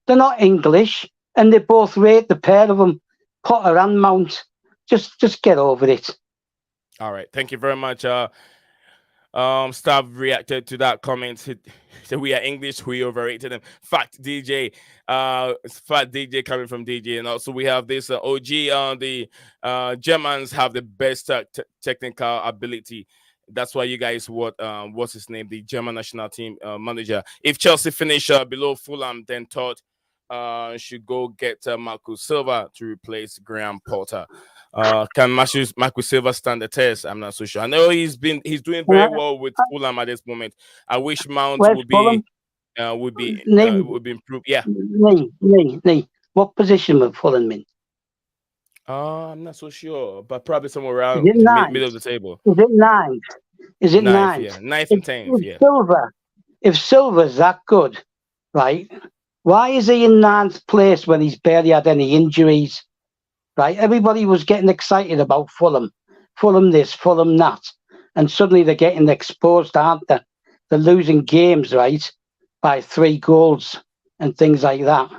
Speaker 2: They're not English, and they both rate the pair of them, Potter and Mount. Just get over it.
Speaker 1: All right. Thank you very much. Staff reacted to that comment. So we are English, we overrated them. Fact DJ, fat DJ coming from DJ, and also we have this OG on the Germans have the best technical ability. That's why you guys what's his name, the German national team manager. If Chelsea finish below Fulham, then Todd should go get Marcus Silva to replace Graham Potter. Can Marcus Silva stand the test? I'm not so sure. I know he's doing very well with Fulham at this moment. I wish Mount would be improved. Yeah.
Speaker 2: What position would Fulham in?
Speaker 1: I'm not so sure, but probably somewhere around middle of the table.
Speaker 2: Is it ninth? Is it ninth?
Speaker 1: Yeah, ninth and 10th. Yeah.
Speaker 2: If Silva's that good, right? Why is he in ninth place when he's barely had any injuries? Right? Everybody was getting excited about Fulham. Fulham this, Fulham that. And suddenly they're getting exposed, aren't they? They're losing games, right? By 3 goals and things like that.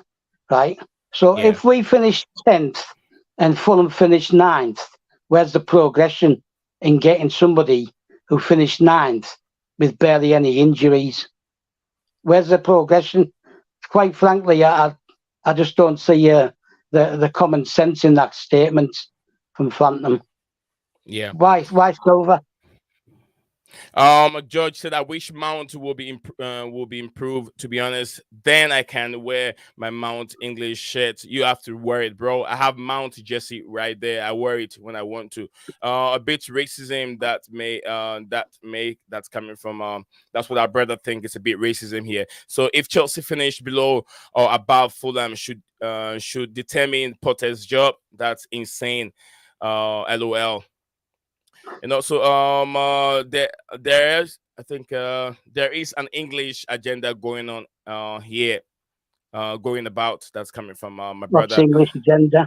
Speaker 2: Right? So
Speaker 1: Yeah.
Speaker 2: if we finish 10th and Fulham finish ninth, where's the progression in getting somebody who finished ninth with barely any injuries? Where's the progression? Quite frankly, I just don't see the common sense in that statement from Phantom.
Speaker 1: Yeah.
Speaker 2: Why Silver?
Speaker 1: George said, "I wish Mount will be improved. To be honest, then I can wear my Mount English shirt. You have to wear it, bro. I have Mount Jesse right there. I wear it when I want to. A bit racism that's coming from that's what our brother think. It's a bit racism here. So if Chelsea finish below or above Fulham, should determine Potter's job. That's insane. LOL." And also there's I think there is an English agenda going on here going about that's coming from my
Speaker 2: What's
Speaker 1: brother.
Speaker 2: English agenda?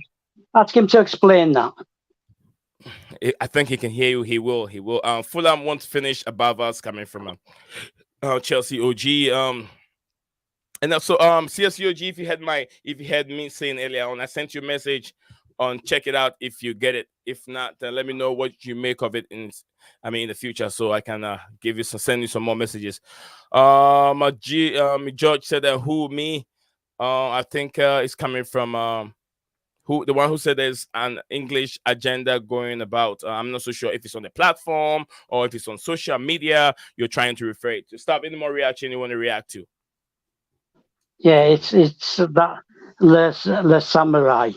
Speaker 2: Ask him to explain that.
Speaker 1: I think he can hear you. He will Fulham won't finish above us, coming from Chelsea OG. And also, CSUOG, if you had me saying earlier on, I sent you a message on, check it out if you get it. If not, let me know what you make of it in the future, so I can send you some more messages. George said that who me? I think it's coming from who, the one who said there's an English agenda going about. I'm not so sure if it's on the platform or if it's on social media. You're trying to refer it to. Stop any more reaction you want to react to.
Speaker 2: Yeah, it's that le samurai.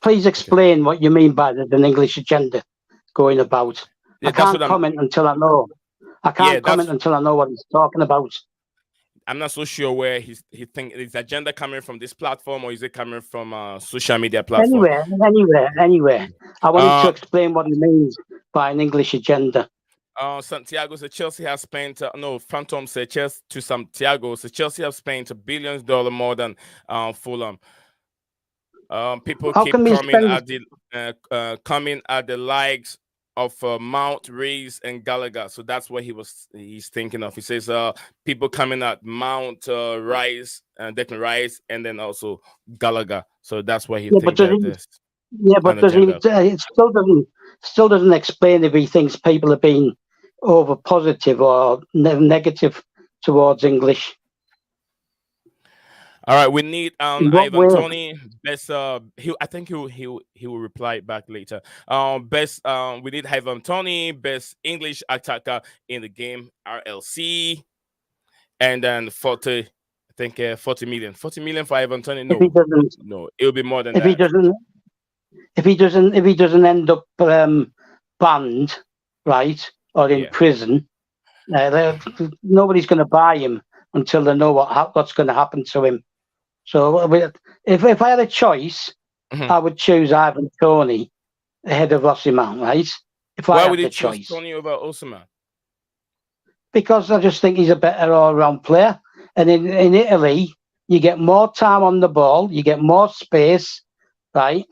Speaker 2: Please
Speaker 1: Okay.
Speaker 2: explain what you mean by an English agenda going about. I
Speaker 1: Yeah, that's
Speaker 2: can't
Speaker 1: what I'm.
Speaker 2: comment until I know. I
Speaker 1: Yeah,
Speaker 2: can't comment
Speaker 1: that's.
Speaker 2: until I know what he's talking about.
Speaker 1: I'm not so sure where he think his agenda coming from, this platform, or is it coming from social media platform.
Speaker 2: Anywhere. I want him to
Speaker 1: Uh,
Speaker 2: explain what he means by an English agenda.
Speaker 1: Santiago said Chelsea has spent no. Phantom said Chelsea to Santiago. So Chelsea have spent $billions more than Fulham. People
Speaker 2: How
Speaker 1: keep
Speaker 2: can we spend?
Speaker 1: coming at the likes of Mount, Rees, and Gallagher. So that's what he's thinking of. He says people coming at Mount, Rice, Declan Rice, and then also Gallagher. So that's why he
Speaker 2: Yeah, but
Speaker 1: think
Speaker 2: does
Speaker 1: that
Speaker 2: he?
Speaker 1: there's
Speaker 2: Yeah,
Speaker 1: an
Speaker 2: but does he?
Speaker 1: agenda.
Speaker 2: It still doesn't explain if he thinks people are being over positive or negative towards English.
Speaker 1: All right, we need
Speaker 2: In what
Speaker 1: Ivan
Speaker 2: way?
Speaker 1: Tony best. I think he will reply back later. Best. We need Ivan Tony best English attacker in the game. RLC, and then 40. I think 40 million. 40 million for Ivan Tony.
Speaker 2: If he
Speaker 1: No,
Speaker 2: doesn't,
Speaker 1: no, it'll be more than
Speaker 2: if he
Speaker 1: that.
Speaker 2: doesn't, if he doesn't end up banned, right, or in
Speaker 1: Yeah.
Speaker 2: prison, nobody's going to buy him until they know what's going to happen to him. So if I had a choice,
Speaker 1: Mhm.
Speaker 2: I would choose Ivan Tony ahead of Osimhen, right? If I
Speaker 1: Why
Speaker 2: had
Speaker 1: would you
Speaker 2: the
Speaker 1: choose
Speaker 2: choice,
Speaker 1: Tony over Osman?
Speaker 2: because I just think he's a better all-round player. And in Italy, you get more time on the ball, you get more space, right?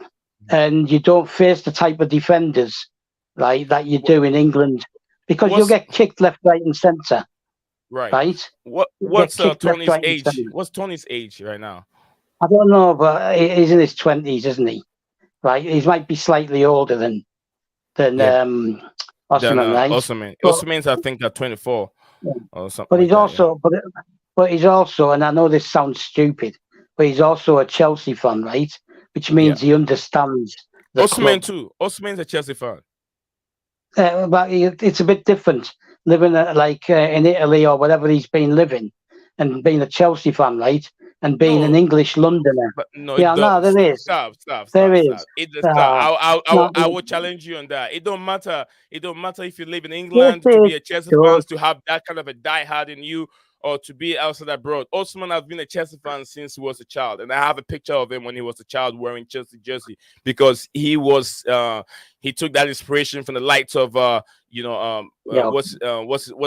Speaker 2: And you don't face the type of defenders, right, that you do in England, because you'll
Speaker 1: What's
Speaker 2: get kicked left, right, and centre,
Speaker 1: right?
Speaker 2: right? You get
Speaker 1: What's
Speaker 2: kicked left,
Speaker 1: Tony's
Speaker 2: right, and
Speaker 1: age?
Speaker 2: centre.
Speaker 1: What's Tony's age right now?
Speaker 2: I don't know, but he's in his 20s, isn't he? Right? He might be slightly older than
Speaker 1: Yeah, than
Speaker 2: Osimhen, right?
Speaker 1: Osman.
Speaker 2: But
Speaker 1: Osman's I think at 24 or something
Speaker 2: but
Speaker 1: like
Speaker 2: he's
Speaker 1: that. Yeah.
Speaker 2: also but he's also, and I know this sounds stupid, but he's also a Chelsea fan, right? Which
Speaker 1: Yeah.
Speaker 2: means he understands the
Speaker 1: Osman
Speaker 2: club.
Speaker 1: too. Osman's a Chelsea fan.
Speaker 2: But it's a bit different living in Italy or wherever he's been living, and being a Chelsea fan, right? And being an
Speaker 1: No,
Speaker 2: English Londoner.
Speaker 1: but no, it
Speaker 2: Yeah, no,
Speaker 1: does.
Speaker 2: there is, there is.
Speaker 1: It just stop.
Speaker 2: Uh,
Speaker 1: I
Speaker 2: no,
Speaker 1: I will challenge you on that. It don't matter. It don't matter if you live in
Speaker 2: yes,
Speaker 1: England to
Speaker 2: it
Speaker 1: be a Chelsea
Speaker 2: does.
Speaker 1: fans to have that kind of a diehard in you, or to be outside abroad. Osman has been a Chelsea fan since he was a child, and I have a picture of him when he was a child wearing Chelsea jersey because he took that inspiration from the likes of
Speaker 2: Yeah.
Speaker 1: what's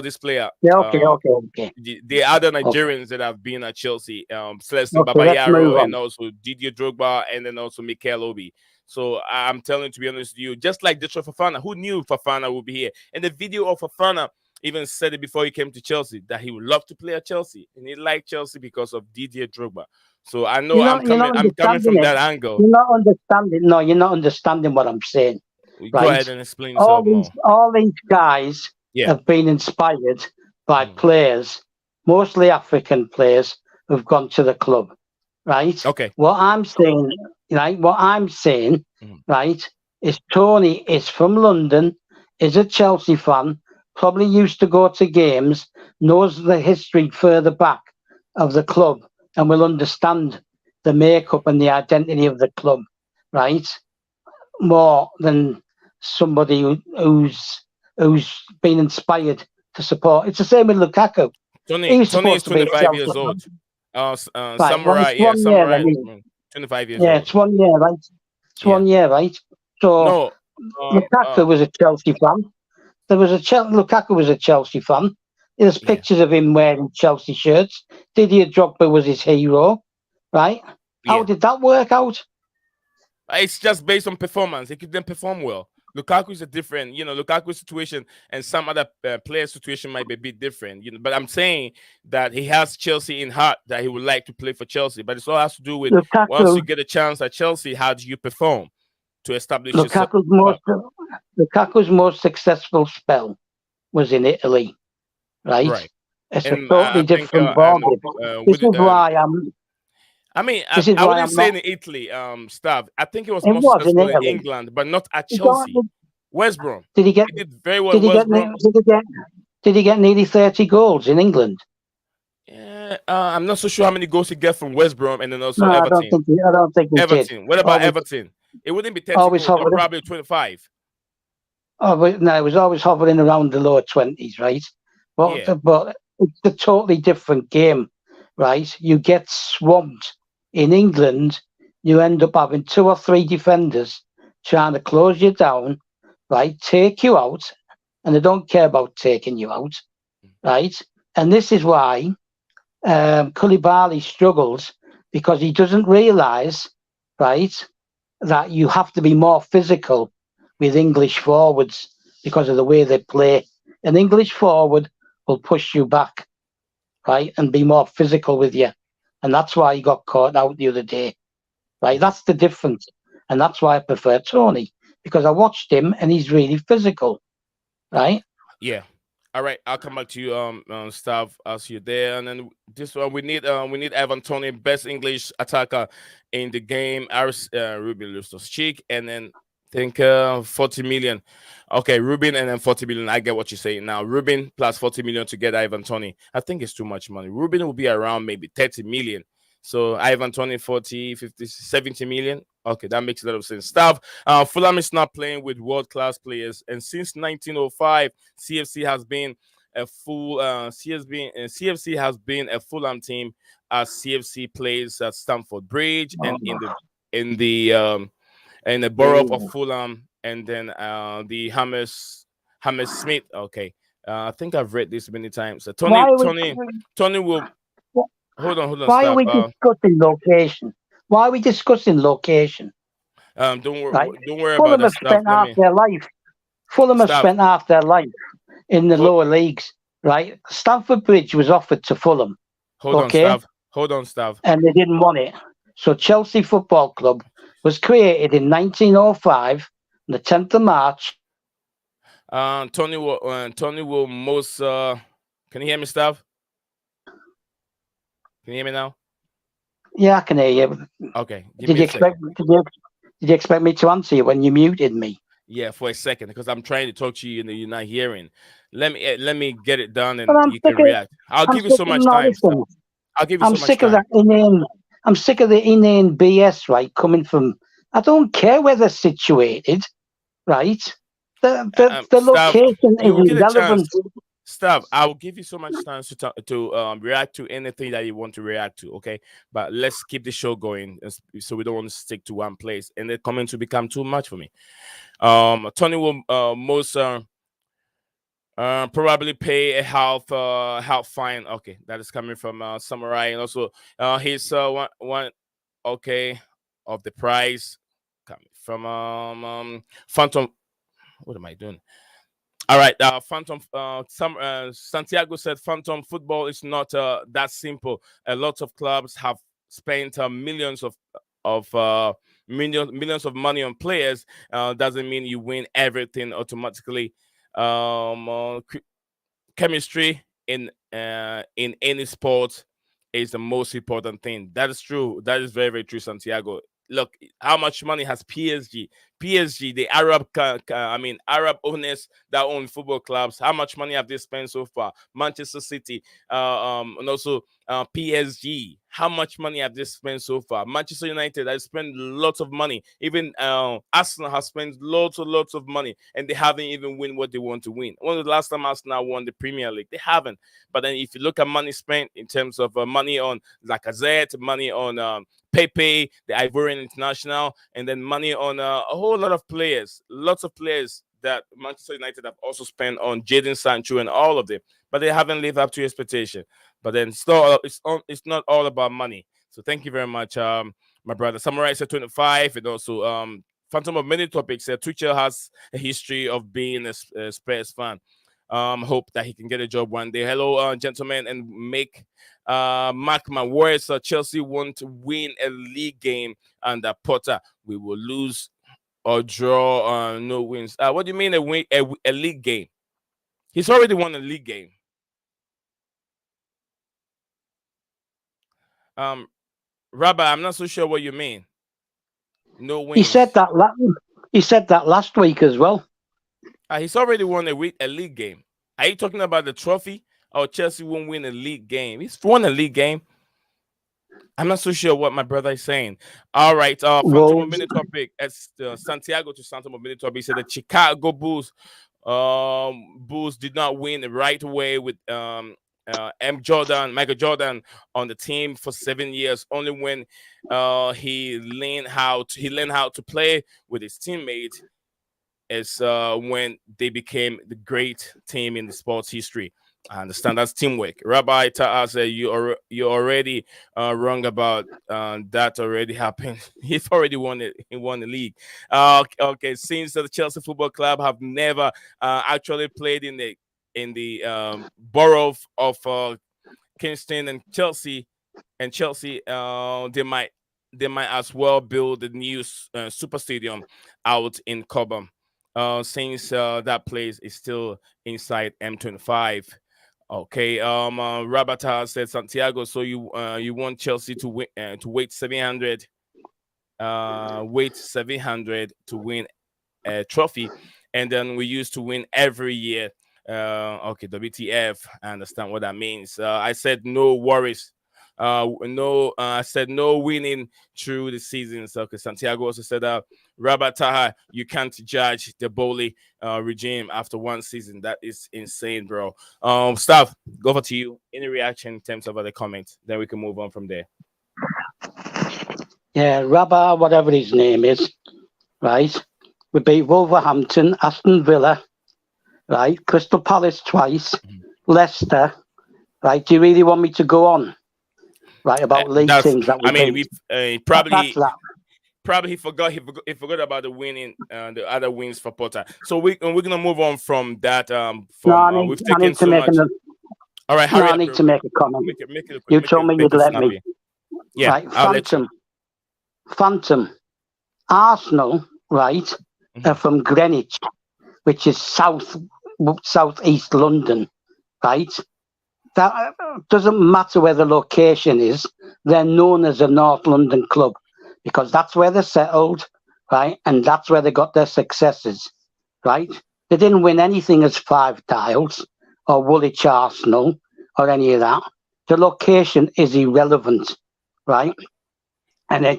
Speaker 1: this player
Speaker 2: Yeah. Okay.
Speaker 1: uh
Speaker 2: Okay. Okay.
Speaker 1: the other
Speaker 2: Okay.
Speaker 1: Nigerians that have been at Chelsea, Celestine
Speaker 2: Okay. Let's move
Speaker 1: Babayaro, and
Speaker 2: on.
Speaker 1: also Didier Drogba, and then also Mikel Obi. So I'm telling you, to be honest with you, just like Joshua Fafana, who knew Fafana would be here? And the video of Fafana even said it before he came to Chelsea that he would love to play at Chelsea, and he liked Chelsea because of Didier Drogba. So I know
Speaker 2: You're not
Speaker 1: I'm coming
Speaker 2: understanding
Speaker 1: from
Speaker 2: it.
Speaker 1: that angle.
Speaker 2: You're not understanding. No, you're not understanding what I'm saying.
Speaker 1: Go
Speaker 2: Right?
Speaker 1: ahead and explain yourself more.
Speaker 2: All these guys
Speaker 1: Yeah.
Speaker 2: have been inspired by
Speaker 1: Mm.
Speaker 2: players, mostly African players, who've gone to the club. Right?
Speaker 1: Okay.
Speaker 2: What I'm saying,
Speaker 1: Mm.
Speaker 2: right, is Tony is from London, is a Chelsea fan, probably used to go to games, knows the history further back of the club, and will understand the makeup and the identity of the club, right? More than somebody who's been inspired to support. It's the same with Lukaku. He's
Speaker 1: Tony is
Speaker 2: supposed to be a
Speaker 1: 25
Speaker 2: Chelsea
Speaker 1: years old.
Speaker 2: fan. Right. Well,
Speaker 1: Samurai,
Speaker 2: it's
Speaker 1: yeah,
Speaker 2: 1 year
Speaker 1: Samurai,
Speaker 2: then.
Speaker 1: is 25 years
Speaker 2: Yeah,
Speaker 1: old.
Speaker 2: it's 1 year, right? It's
Speaker 1: Yeah.
Speaker 2: 1 year, right? So
Speaker 1: No.
Speaker 2: Lukaku was a Chelsea fan. Lukaku was a Chelsea fan. There's
Speaker 1: Yeah.
Speaker 2: pictures of him wearing Chelsea shirts. Didier Drogba was his hero, right? How
Speaker 1: Yeah.
Speaker 2: did that work out?
Speaker 1: It's just based on performance. He couldn't perform well. Lukaku is a different, Lukaku's situation and some other players' situation might be a bit different, But I'm saying that he has Chelsea in heart, that he would like to play for Chelsea. But it all has to do with once
Speaker 2: Lukaku,
Speaker 1: you get a chance at Chelsea, how do you perform to establish yourself?
Speaker 2: Lukaku's most Lukaku's most successful spell was in Italy, right?
Speaker 1: Right.
Speaker 2: It's a
Speaker 1: And
Speaker 2: totally
Speaker 1: I think
Speaker 2: different ballgame. This
Speaker 1: with
Speaker 2: is why I'm.
Speaker 1: I mean,
Speaker 2: This is
Speaker 1: I
Speaker 2: why
Speaker 1: wouldn't
Speaker 2: I'm
Speaker 1: say
Speaker 2: not.
Speaker 1: in Italy, Stav. I think it was
Speaker 2: It
Speaker 1: more
Speaker 2: was in
Speaker 1: successful in
Speaker 2: Italy.
Speaker 1: England, but not at
Speaker 2: He got-
Speaker 1: Chelsea. West Brom.
Speaker 2: Did he get?
Speaker 1: He did very well
Speaker 2: Did
Speaker 1: in
Speaker 2: he
Speaker 1: West
Speaker 2: get?
Speaker 1: Brom.
Speaker 2: Did he get nearly 30 goals in England?
Speaker 1: Yeah, I'm not so sure how many goals he get from West Brom and then also
Speaker 2: No,
Speaker 1: Everton.
Speaker 2: I don't think he did.
Speaker 1: Everton. What about
Speaker 2: Always,
Speaker 1: Everton? It wouldn't be 30
Speaker 2: always
Speaker 1: goals, but
Speaker 2: hovering.
Speaker 1: probably 25.
Speaker 2: Oh, but no, it was always hovering around the lower 20s, right?
Speaker 1: Yeah.
Speaker 2: But it's a totally different game, right? You get swamped in England. You end up having 2 or 3 defenders trying to close you down, right? Take you out, and they don't care about taking you out, right? And this is why Koulibaly struggles, because he doesn't realise, right, that you have to be more physical with English forwards because of the way they play. An English forward will push you back, right, and be more physical with you. And that's why he got caught out the other day, right? That's the difference. And that's why I prefer Tony, because I watched him and he's really physical, right?
Speaker 1: Yeah. All right, I'll come back to you, Stav, as you're there, and then this one we need Evan Tony, best English attacker in the game. Aris Ruben Loftus-Cheek, and then think 40 million. Okay, Ruben, and then 40 million. I get what you're saying now. Ruben plus 40 million to get Ivan Tony. I think it's too much money. Ruben will be around maybe 30 million. So Ivan Tony 40, 50, 70 million. Okay, that makes a lot of sense. Stav, Fulham is not playing with world-class players, and since 1905, CFC has been a full CFC has been a Fulham team as CFC plays at Stamford Bridge and in the borough of Fulham, and then the Hammersmith. Okay, I think I've read this many times. So Tony will hold on,
Speaker 2: Why are
Speaker 1: stop.
Speaker 2: we discussing location? Why are we discussing location?
Speaker 1: Don't worry,
Speaker 2: Right?
Speaker 1: don't worry
Speaker 2: Fulham
Speaker 1: about that
Speaker 2: have
Speaker 1: stuff.
Speaker 2: spent half their life. Fulham have spent half their life in the lower leagues, right? Stamford Bridge was offered to Fulham.
Speaker 1: Hold on, Stav.
Speaker 2: And they didn't want it. So Chelsea Football Club was created in 1905, on the 10th of March.
Speaker 1: Tony will most. Can you hear me, Stav? Can you hear me now?
Speaker 2: Yeah, I can hear you.
Speaker 1: Okay.
Speaker 2: Did you expect me to answer you when you muted me?
Speaker 1: Yeah, for a second, because I'm trying to talk to you and you're not hearing. Let me get it done and you can react. I'll give you so much time. I'll give you so much time.
Speaker 2: I'm sick of that I'm sick of the inane BS, right? Coming from, I don't care where they're situated, right? The location is irrelevant.
Speaker 1: Stuff. I will give you so much time to react to anything that you want to react to. Okay, but let's keep the show going, so we don't want to stick to one place, and the comments will become too much for me. Tony will most probably pay a half fine. Okay, that is coming from Samurai, and also his one okay of the price coming from Phantom. What am I doing? All right, Phantom. Santiago said, "Phantom football is not that simple. A lot of clubs have spent of millions of money on players. Doesn't mean you win everything automatically. Chemistry in any sport is the most important thing. That is true. That is very true, Santiago. Look, how much money has PSG, the Arab owners that own football clubs, how much money have they spent so far? Manchester City, and also PSG, how much money have they spent so far? Manchester United has spent lots of money. Even Arsenal has spent lots of money, and they haven't even win what they want to win. When was the last time Arsenal won the Premier League? They haven't. But then if you look at money spent in terms of money on Lacazette, money on Pepe, the Ivorian international, and then money on a whole lot of players, lots of players that Manchester United have also spent on Jadon Sancho and all of them, but they haven't lived up to expectation. But then still, it's not all about money. So thank you very much, my brother. Samurai said 25, and also Phantom of Many Topics said Tuchel has a history of being a Spurs fan. Hope that he can get a job one day. Hello, gentlemen, and mark my words. Chelsea won't win a league game under Potter. We will lose or draw. No wins. What do you mean a league game? He's already won a league game. Rabbi, I'm not so sure what you mean. No wins.
Speaker 2: He said that last week as well.
Speaker 1: He's already won a league game. Are you talking about the trophy? Or Chelsea won't win a league game? He's won a league game. I'm not so sure what my brother is saying. All right, Phantom of Mini Topic. As Santiago to Phantom of Mini Topic said the Chicago Bulls did not win the right way with Michael Jordan on the team for 7 years. Only when he learned how to play with his teammates is when they became the great team in the sports history. I understand that's teamwork. Rabbi Ta'a said you already wrong about that. Already happened. He's already won it. He won the league. Okay. Since the Chelsea Football Club have never actually played in the borough of Kingston and Chelsea, they might as well build the new super stadium out in Cobham. Since that place is still inside M25. Okay. Rabata said Santiago. So you want Chelsea to wait 700, to win a trophy, and then we used to win every year. Okay, WTF? I understand what that means. I said no worries. I said no winning through the season. So, okay, Santiago also said, Rabat Taha, you can't judge the Bowley regime after one season. That is insane, bro. Staff, go over to you. Any reaction in terms of other comments? Then we can move on from there.
Speaker 2: Yeah, Rabat, whatever his name is, right? We beat Wolverhampton, Aston Villa, right? Crystal Palace twice, Leicester, right? Do you really want me to go on? Right, about league teams that we beat.
Speaker 1: We probably he forgot about the winning the other wins for Potter. So we're gonna move on from that. We've taken so much. All right, hurry up.
Speaker 2: I need to make a comment.
Speaker 1: Make it quick.
Speaker 2: You told me you'd let me.
Speaker 1: Yeah,
Speaker 2: right, Phantom. Arsenal, right, are from Greenwich, which is southeast London, right? That doesn't matter where the location is. They're known as a North London club because that's where they're settled, right? And that's where they got their successes, right? They didn't win anything as Five Tiles or Woolwich Arsenal or any of that. The location is irrelevant, right? And I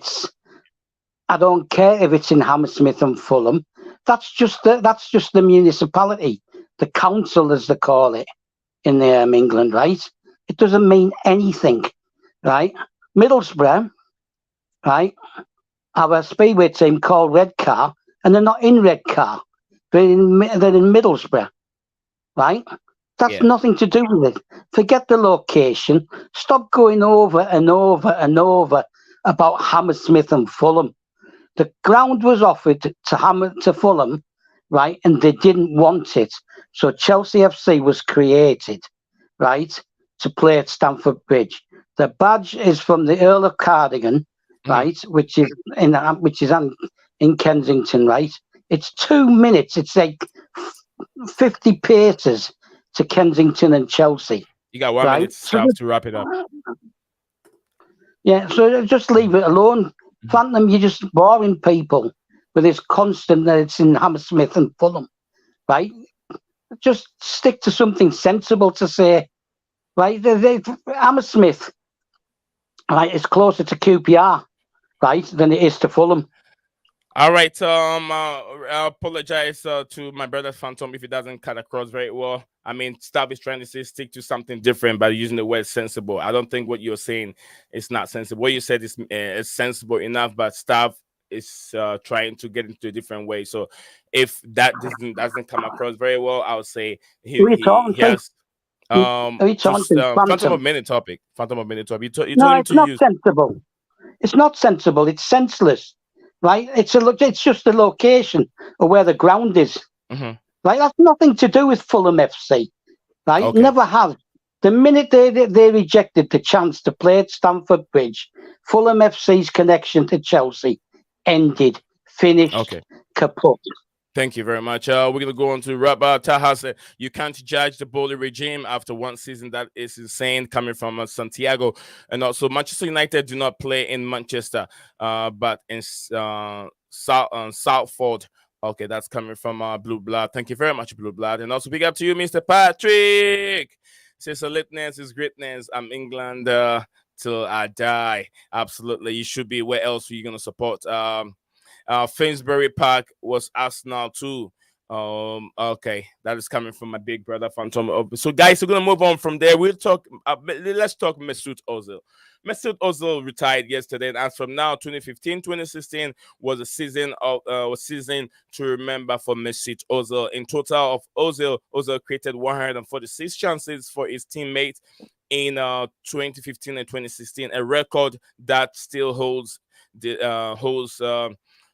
Speaker 2: don't care if it's in Hammersmith and Fulham. That's just the municipality, the council as they call it, in England, right? It doesn't mean anything, right? Middlesbrough, right, have a speedway team called Redcar, and they're not in Redcar. They're in Middlesbrough, right? That's
Speaker 1: Yeah.
Speaker 2: nothing to do with it. Forget the location. Stop going over and over and over about Hammersmith and Fulham. The ground was offered to Fulham, right, and they didn't want it. So Chelsea FC was created, right, to play at Stamford Bridge. The badge is from the Earl of Cardigan, right, which is in Kensington, right. It's 2 minutes. It's like 50 paces to Kensington and Chelsea,
Speaker 1: You got 1 minute
Speaker 2: right. So
Speaker 1: stuff to wrap it up.
Speaker 2: yeah, so just leave it alone. Phantom, you're just boring people with this constant that it's in Hammersmith and Fulham, right? Just stick to something sensible to say, right? Hammersmith, right, is closer to QPR, right, than it is to Fulham.
Speaker 1: All right. I apologize to my brother Phantom if it doesn't cut across very well. I mean, Stav is trying to say stick to something different by using the word sensible. I don't think what you're saying is not sensible. What you said is sensible enough, but Stav is trying to get into a different way. So if that doesn't come across very well, I would say
Speaker 2: Who are you talking
Speaker 1: he
Speaker 2: to?
Speaker 1: has
Speaker 2: Who are you talking
Speaker 1: just
Speaker 2: to?
Speaker 1: Phantom of
Speaker 2: Phantom.
Speaker 1: Minute topic. Phantom of Minute topic. You
Speaker 2: No,
Speaker 1: told him
Speaker 2: it's
Speaker 1: to
Speaker 2: not
Speaker 1: use.
Speaker 2: sensible. It's not sensible. It's senseless, right? It's just the location of where the ground is,
Speaker 1: Mhm.
Speaker 2: right? That's nothing to do with Fulham FC, right?
Speaker 1: Okay.
Speaker 2: Never has. The minute they rejected the chance to play at Stamford Bridge, Fulham FC's connection to Chelsea ended, finished,
Speaker 1: Okay.
Speaker 2: kaput.
Speaker 1: Thank you very much. We're going to go on to Rabah Taha said, you can't judge the bully regime after one season. That is insane, coming from Santiago. And also, Manchester United do not play in Manchester, but in Southford. Okay, that's coming from Blue Blood. Thank you very much, Blue Blood. And also, big up to you, Mr. Patrick. Says, litness is greatness. I'm England till I die. Absolutely. You should be. Where else are you going to support? Finsbury Park was Arsenal too. Okay, that is coming from my big brother Phantom. So, guys, we're gonna move on from there. We'll talk. Let's talk Mesut Ozil. Mesut Ozil retired yesterday, and as from now, 2015-2016 was a season to remember for Mesut Ozil. In total, of Ozil created 146 chances for his teammates in 2015 and 2016, a record that still holds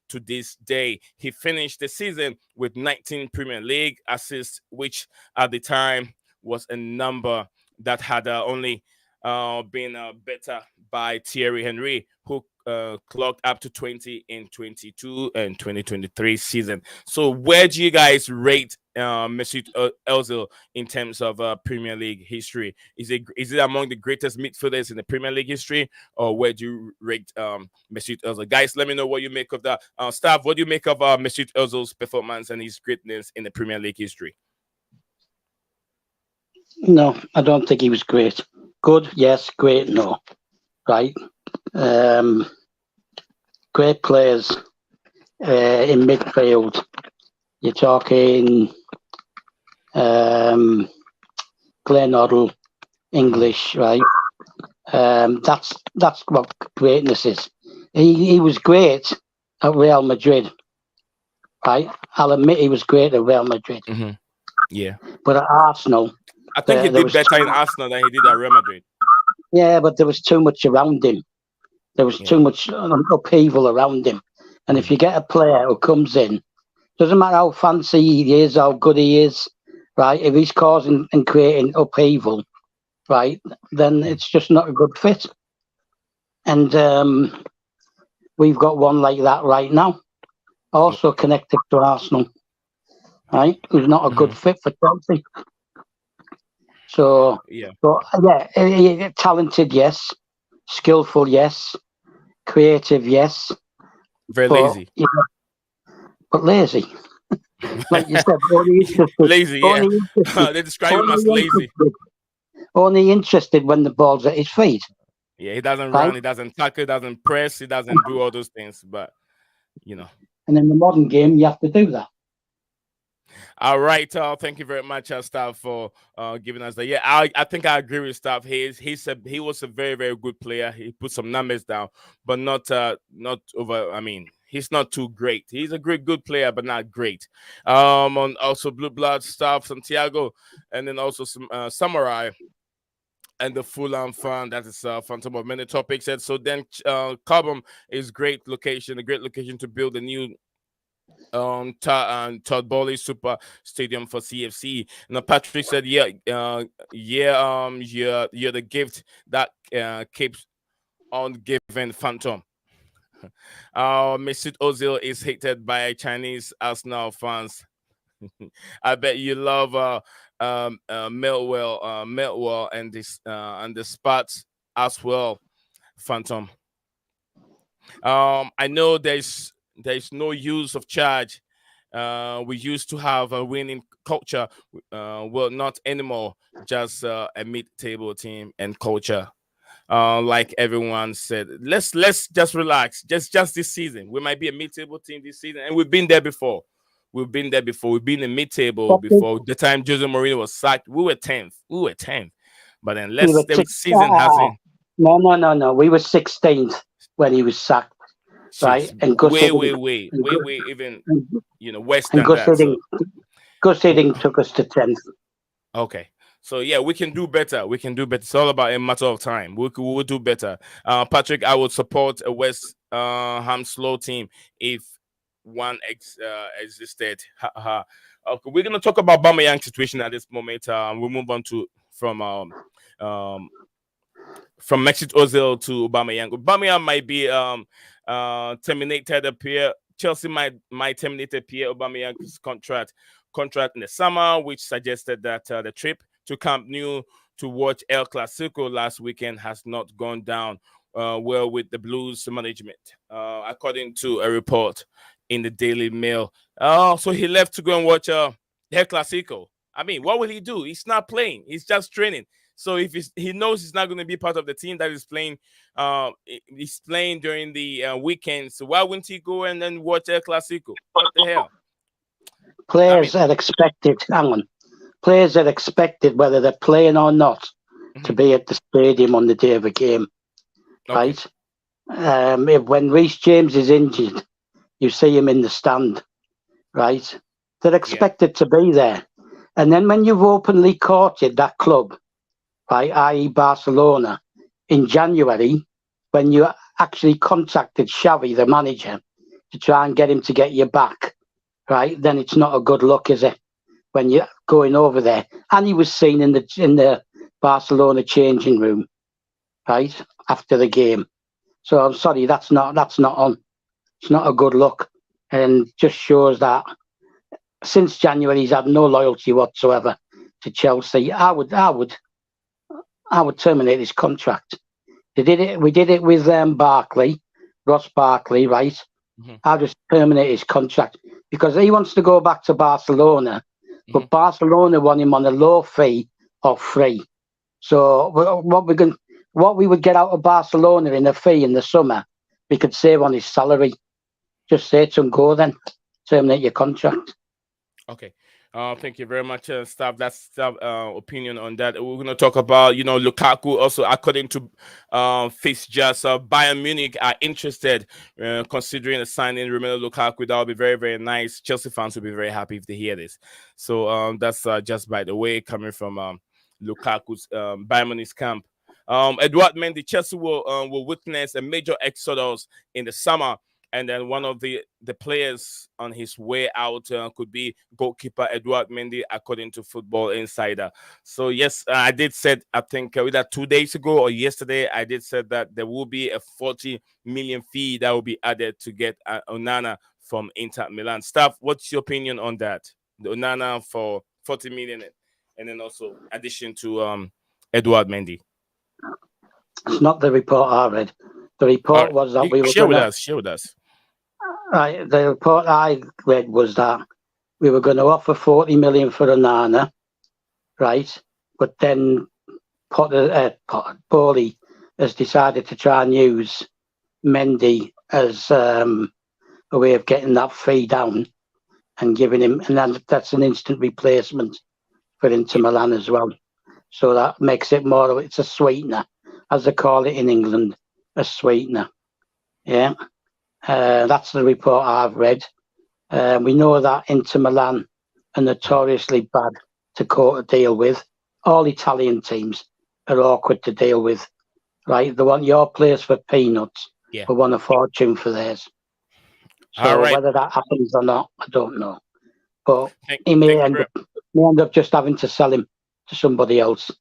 Speaker 1: to this day. He finished the season with 19 Premier League assists, which at the time was a number that had only been better by Thierry Henry, who clocked up to 20 in 22 and 2023 season. So where do you guys rate Mesut Ozil in terms of Premier League history? Is it among the greatest midfielders in the Premier League history, or where do you rate Mesut Ozil? Guys, let me know what you make of that. Staff, what do you make of Mesut Ozil's performance and his greatness in the Premier League history?
Speaker 2: No, I don't think he was great. Good, yes. Great, no. Right. Great players in midfield. You're talking Glenn Hoddle, English, right? That's what greatness is. He was great at Real Madrid, right? I'll admit he was great at Real Madrid.
Speaker 1: Mm-hmm. Yeah.
Speaker 2: But at Arsenal,
Speaker 1: I think he did better in Arsenal than he did at Real Madrid.
Speaker 2: Yeah, but there was too much around him. There was too much upheaval around him. And if you get a player who comes in, doesn't matter how fancy he is, how good he is, right? If he's causing and creating upheaval, right, then it's just not a good fit. And we've got one like that right now, also connected to Arsenal, right? Who's not a good fit for Chelsea. So, talented, yes. Skillful, yes. Creative, yes.
Speaker 1: Very lazy.
Speaker 2: But lazy. Like you said, only interested.
Speaker 1: Lazy, yeah. They describe him as lazy.
Speaker 2: Only interested when the ball's at his feet.
Speaker 1: Yeah, he doesn't run, he doesn't tackle, he doesn't press, he doesn't do all those things. But,
Speaker 2: And in the modern game, you have to do that.
Speaker 1: All right. Thank you very much, Staff, for giving us that. Yeah, I think I agree with Staff. He was a very very good player. He put some numbers down, but not over. I mean, he's not too great. He's a great good player, but not great. On also Blue Blood Staff, Santiago, and then also some Samurai and the Fulham fan. That is Phantom of many topics. And so then Cobham is a great location to build a new Todd Bowley Super Stadium for CFC. Now Patrick said, you're the gift that keeps on giving, Phantom. Mesut Ozil is hated by Chinese Arsenal fans. I bet you love Millwall and the spots as well, Phantom. I know there's no use of charge. We used to have a winning culture. Well, not anymore. Just a mid-table team and culture. Like everyone said, let's just relax. Just this season, we might be a mid-table team this season, and we've been there before. We've been there before. We've been in mid-table before. The time Jose Mourinho was sacked, we were 10th. But then the season hasn't.
Speaker 2: No. We were 16th when he was sacked, right? And
Speaker 1: way, even worse than that.
Speaker 2: Gus Hiddink took us to 10th.
Speaker 1: Okay. So yeah, we can do better. We can do better. It's all about a matter of time. We will do better. Patrick, I would support a West Ham slow team if one existed. Okay, we're gonna talk about Aubameyang situation at this moment. We'll move on to from Mesut Ozil to Aubameyang. Aubameyang might be terminated up here. Chelsea might terminate Aubameyang's contract in the summer, which suggested that the trip to Camp Nou to watch El Clasico last weekend has not gone down well with the Blues management, according to a report in the Daily Mail. So he left to go and watch El Clasico. I mean, what will he do? He's not playing. He's just training. So if he knows he's not going to be part of the team that is playing, he's playing during the weekend. So why wouldn't he go and then watch El Clasico? What the hell?
Speaker 2: Players are expected. Hang on. Players are expected, whether they're playing or not, to be at the stadium on the day of a game, right? When Reece James is injured, you see him in the stand, right? They're expected to be there. And then when you've openly courted that club, right, i.e. Barcelona, in January, when you actually contacted Xavi, the manager, to try and get him to get you back, right, then it's not a good look, is it? When you're going over there, and he was seen in the Barcelona changing room, right, after the game. So I'm sorry, that's not on. It's not a good look, and just shows that since January he's had no loyalty whatsoever to Chelsea. I would terminate his contract. We did it with Ross Barkley, right? I'll just terminate his contract because he wants to go back to Barcelona. But Barcelona want him on a low fee or free. So what we would get out of Barcelona in a fee in the summer, we could save on his salary. Just say to him, go then, terminate your contract.
Speaker 1: Okay. Thank you very much, Staff. That's opinion on that. We're going to talk about, Lukaku. Also, according to fixtures, Bayern Munich are interested, considering a signing Romelu Lukaku. That would be very, very nice. Chelsea fans will be very happy if they hear this. So that's just by the way, coming from Lukaku's Bayern Munich's camp. Edouard Mendy, Chelsea will witness a major exodus in the summer. And then one of the players on his way out could be goalkeeper Edouard Mendy, according to Football Insider. So, yes, I did said, I think either 2 days ago or yesterday, I did said that there will be a 40 million fee that will be added to get Onana from Inter Milan. Staff, what's your opinion on that? The Onana for 40 million and then also addition to Edouard Mendy.
Speaker 2: It's not the report I read. The report was that we were
Speaker 1: share with us.
Speaker 2: Right, the report I read was that we were going to offer 40 million for Onana, right? But then Bowley has decided to try and use Mendy as a way of getting that fee down. and giving him, and that's an instant replacement for Inter Milan as well. So that makes it more. It's a sweetener, as they call it in England, a sweetener. Yeah, that's the report I've read. We know that Inter Milan are notoriously bad to deal with. All Italian teams are awkward to deal with. Right, they want your players for peanuts,
Speaker 1: Yeah.
Speaker 2: but want a fortune for theirs.
Speaker 1: All
Speaker 2: So
Speaker 1: right.
Speaker 2: whether that happens or not, I don't know. But
Speaker 1: Thank,
Speaker 2: he
Speaker 1: thank you very
Speaker 2: may end up just having to sell him to somebody else.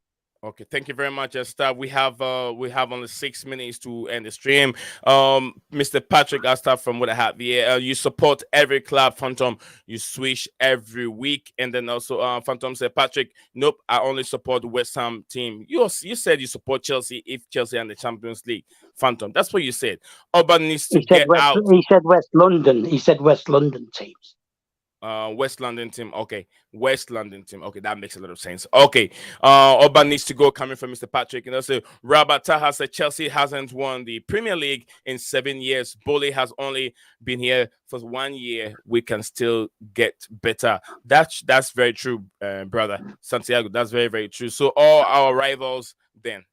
Speaker 1: Okay, thank you very much, Staff. We have only 6 minutes to end the stream. Mr. Patrick, I'll start from what I have here. You support every club, Phantom. You switch every week, and then also Phantom said, Patrick, nope, I only support the West Ham team. You said you support Chelsea if Chelsea and the Champions League. Phantom, that's what you said. Urban needs to get out.
Speaker 2: He said West London. He said West London teams.
Speaker 1: West London team. Okay, West London team. Okay, that makes a lot of sense. Okay, Orban needs to go. Coming from Mr. Patrick, and also Robert Taha said Chelsea hasn't won the Premier League in 7 years. Bole has only been here for 1 year. We can still get better. That's very true, brother Santiago. That's very very true. So all our rivals then.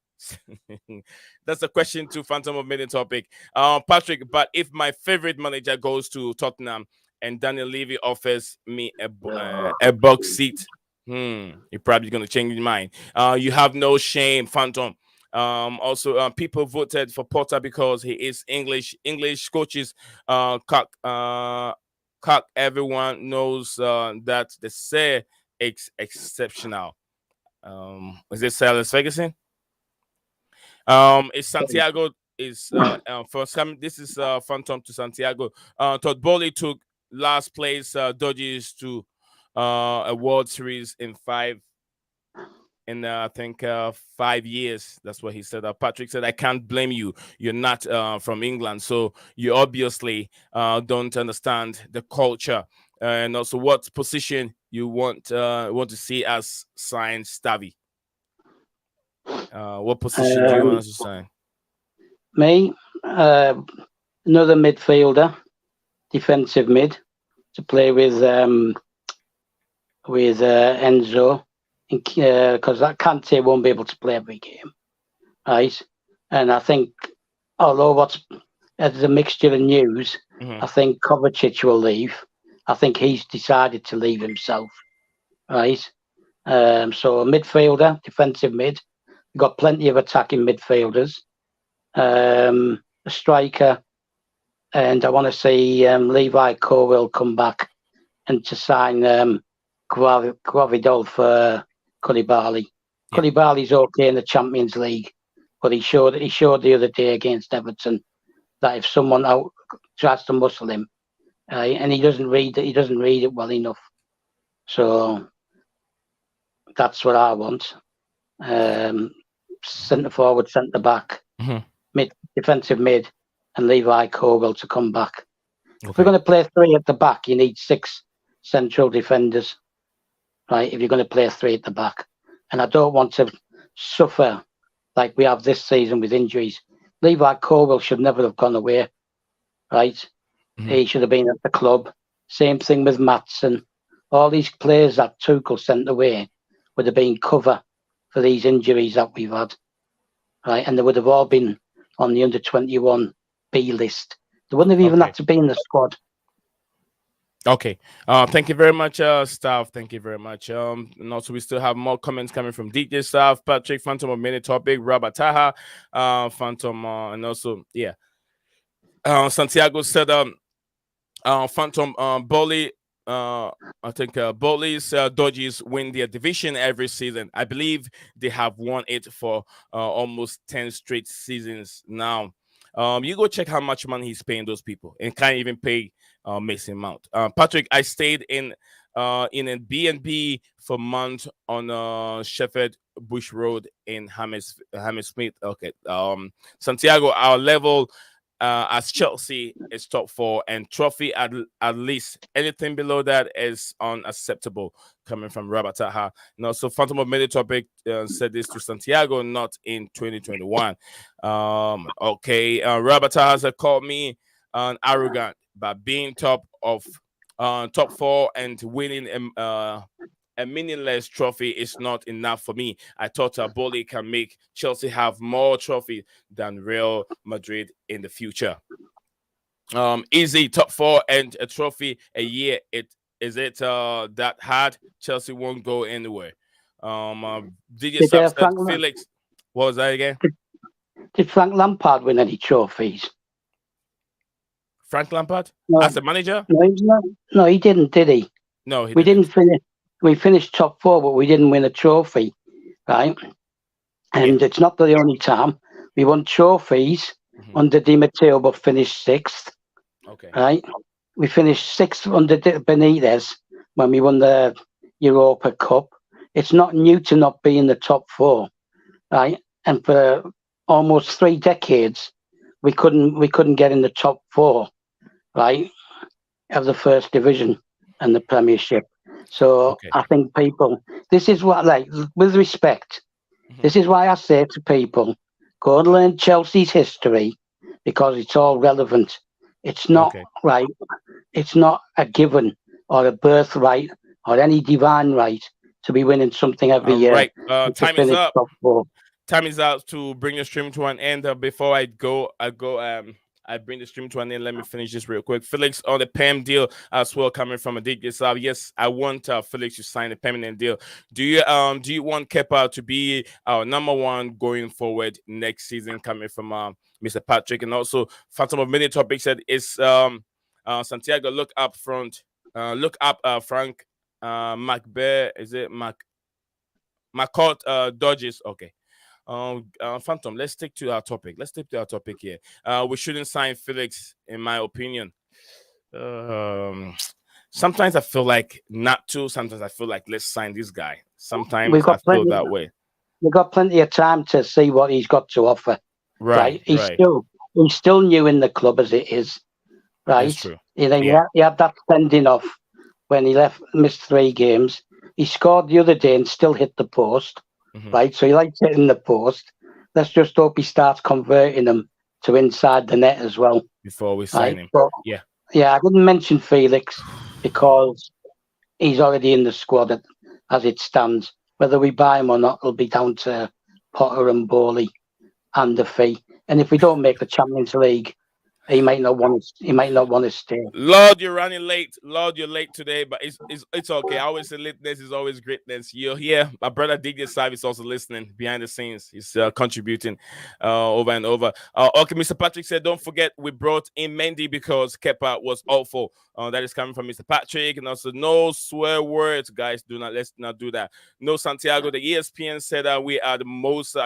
Speaker 1: That's a question to Phantom of Million topic. Patrick, but if my favorite manager goes to Tottenham and Daniel Levy offers me a box seat, you're probably gonna change your mind. You have no shame, Phantom. Also, people voted for Potter because he is English. English coaches, cock. Everyone knows that they say exceptional. Is this Silas Ferguson? Is Santiago is first coming? This is Phantom to Santiago. Todd Bowley took last place Dodgers to a World Series in I think 5 years. That's what he said. Patrick said, I can't blame you. You're not from England, so you obviously don't understand the culture and also what position you want to see as sign Stavi. What position do you want us to sign?
Speaker 2: Me, another midfielder, defensive mid, to play with Enzo, because that Kante won't be able to play every game, right? And I think, although there's a mixture of news, I think Kovacic will leave. I think he's decided to leave himself, right? So a midfielder, defensive mid. We've got plenty of attacking midfielders. A striker, and I want to see Levi Colwill come back and to sign Guavidol for Koulibaly. Yeah. Koulibaly's okay in the Champions League, but he showed the other day against Everton that if someone out tries to muscle him, and he doesn't read it well enough. So that's what I want. Centre forward, centre back, defensive mid, and Levi Colwill to come back. Okay. If we're going to play 3 at the back, you need 6 central defenders, right? If you're going to play 3 at the back, and I don't want to suffer like we have this season with injuries. Levi Colwill should never have gone away, right? He should have been at the club. Same thing with Maatsen. All these players that Tuchel sent away would have been cover for these injuries that we've had, right? And they would have all been on the under-21 B list. They wouldn't have even had to be in the squad.
Speaker 1: Okay. Thank you very much, staff. Thank you very much. And also we still have more comments coming from DJ staff, Patrick, Phantom of Mini Topic, Robert Taha, Phantom, and also Santiago said Phantom Bowley. I think Bowley's Dodgers win their division every season. I believe they have won it for almost 10 straight seasons now. You go check how much money he's paying those people and can't even pay Mason Mount. Patrick, I stayed in a B&B for months on Shepherd Bush Road in Hammersmith. Okay. Santiago, our level as Chelsea is top 4 and trophy at least. Anything below that is unacceptable. Coming from Robert Taha. And also Phantom of Medi Topic said this to Santiago, not in 2021. Okay, Robert Taha has called me arrogant by being top of top four and winning a meaningless trophy is not enough for me. I thought Boli can make Chelsea have more trophy than Real Madrid in the future. Easy top four and a trophy a year. It is it that hard? Chelsea won't go anywhere. DJ
Speaker 2: Did
Speaker 1: Sub said
Speaker 2: Frank
Speaker 1: Felix. What was that again?
Speaker 2: did Frank Lampard win any trophies?
Speaker 1: Frank Lampard
Speaker 2: No,
Speaker 1: as a manager?
Speaker 2: no, he didn't, did he?
Speaker 1: No, he
Speaker 2: We didn't
Speaker 1: didn't.
Speaker 2: finish. We finished top four, but we didn't win a trophy, right?
Speaker 1: Yeah.
Speaker 2: And it's not the only time we won trophies
Speaker 1: Mhm.
Speaker 2: under Di Matteo, but finished sixth,
Speaker 1: Okay.
Speaker 2: right? We finished sixth under Benitez when we won the Europa Cup. It's not new to not be in the top four, right? And for almost 3 decades, we couldn't get in the top four, right, of the first division and the Premiership. So
Speaker 1: Okay.
Speaker 2: I think people, this is what, like, with respect,
Speaker 1: Mhm.
Speaker 2: this is why I say to people, go and learn Chelsea's history because it's all relevant. It's not
Speaker 1: Okay.
Speaker 2: right. It's not a given or a birthright or any divine right to be winning something every
Speaker 1: All
Speaker 2: year
Speaker 1: right.
Speaker 2: and to
Speaker 1: Time is
Speaker 2: finish
Speaker 1: up.
Speaker 2: top four.
Speaker 1: Time is out to bring the stream to an end. Before I bring the stream to an end. Let me finish this real quick. Felix on the PEM deal as well, coming from a DJ Sub. Yes, I want Felix to sign a permanent deal. Do you want Kepa to be our number one going forward next season? Coming from Mr. Patrick, and also Phantom of Mini Topic said is Santiago look up front, look up Frank Macbeth. Is it McCourt dodges? Okay. Phantom, let's stick to our topic. Let's stick to our topic here. We shouldn't sign Felix, in my opinion. Um, Sometimes I feel like not to. Sometimes I feel like let's sign this guy.
Speaker 2: We've
Speaker 1: Sometimes I
Speaker 2: got
Speaker 1: feel
Speaker 2: plenty.
Speaker 1: that way.
Speaker 2: We've got plenty of time to see what he's got to offer.
Speaker 1: Right,
Speaker 2: Right?
Speaker 1: right.
Speaker 2: He's still new in the club as it is.
Speaker 1: That's
Speaker 2: Right?
Speaker 1: true.
Speaker 2: You know,
Speaker 1: Yeah.
Speaker 2: he had that sending off when he missed 3 games. He scored the other day and still hit the post.
Speaker 1: Hmm.
Speaker 2: Right? So he likes hitting the post. Let's just hope he starts converting them to inside the net as well.
Speaker 1: Before we sign
Speaker 2: Right?
Speaker 1: him.
Speaker 2: But
Speaker 1: Yeah.
Speaker 2: yeah, I didn't mention Felix because he's already in the squad as it stands. Whether we buy him or not will be down to Potter and Bowley and the fee. And if we don't make the Champions League, he might not want to. He might not want to stay.
Speaker 1: Lord, you're running late. Lord, you're late today, but it's okay. I always say lateness is always greatness. You're here. My brother DJ Sav is also listening behind the scenes. He's contributing over and over. Okay, Mr. Patrick said, don't forget we brought in Mendy because Kepa was awful. That is coming from Mr. Patrick. And also, no swear words, guys. Let's not do that. No Santiago. The ESPN said that we are the most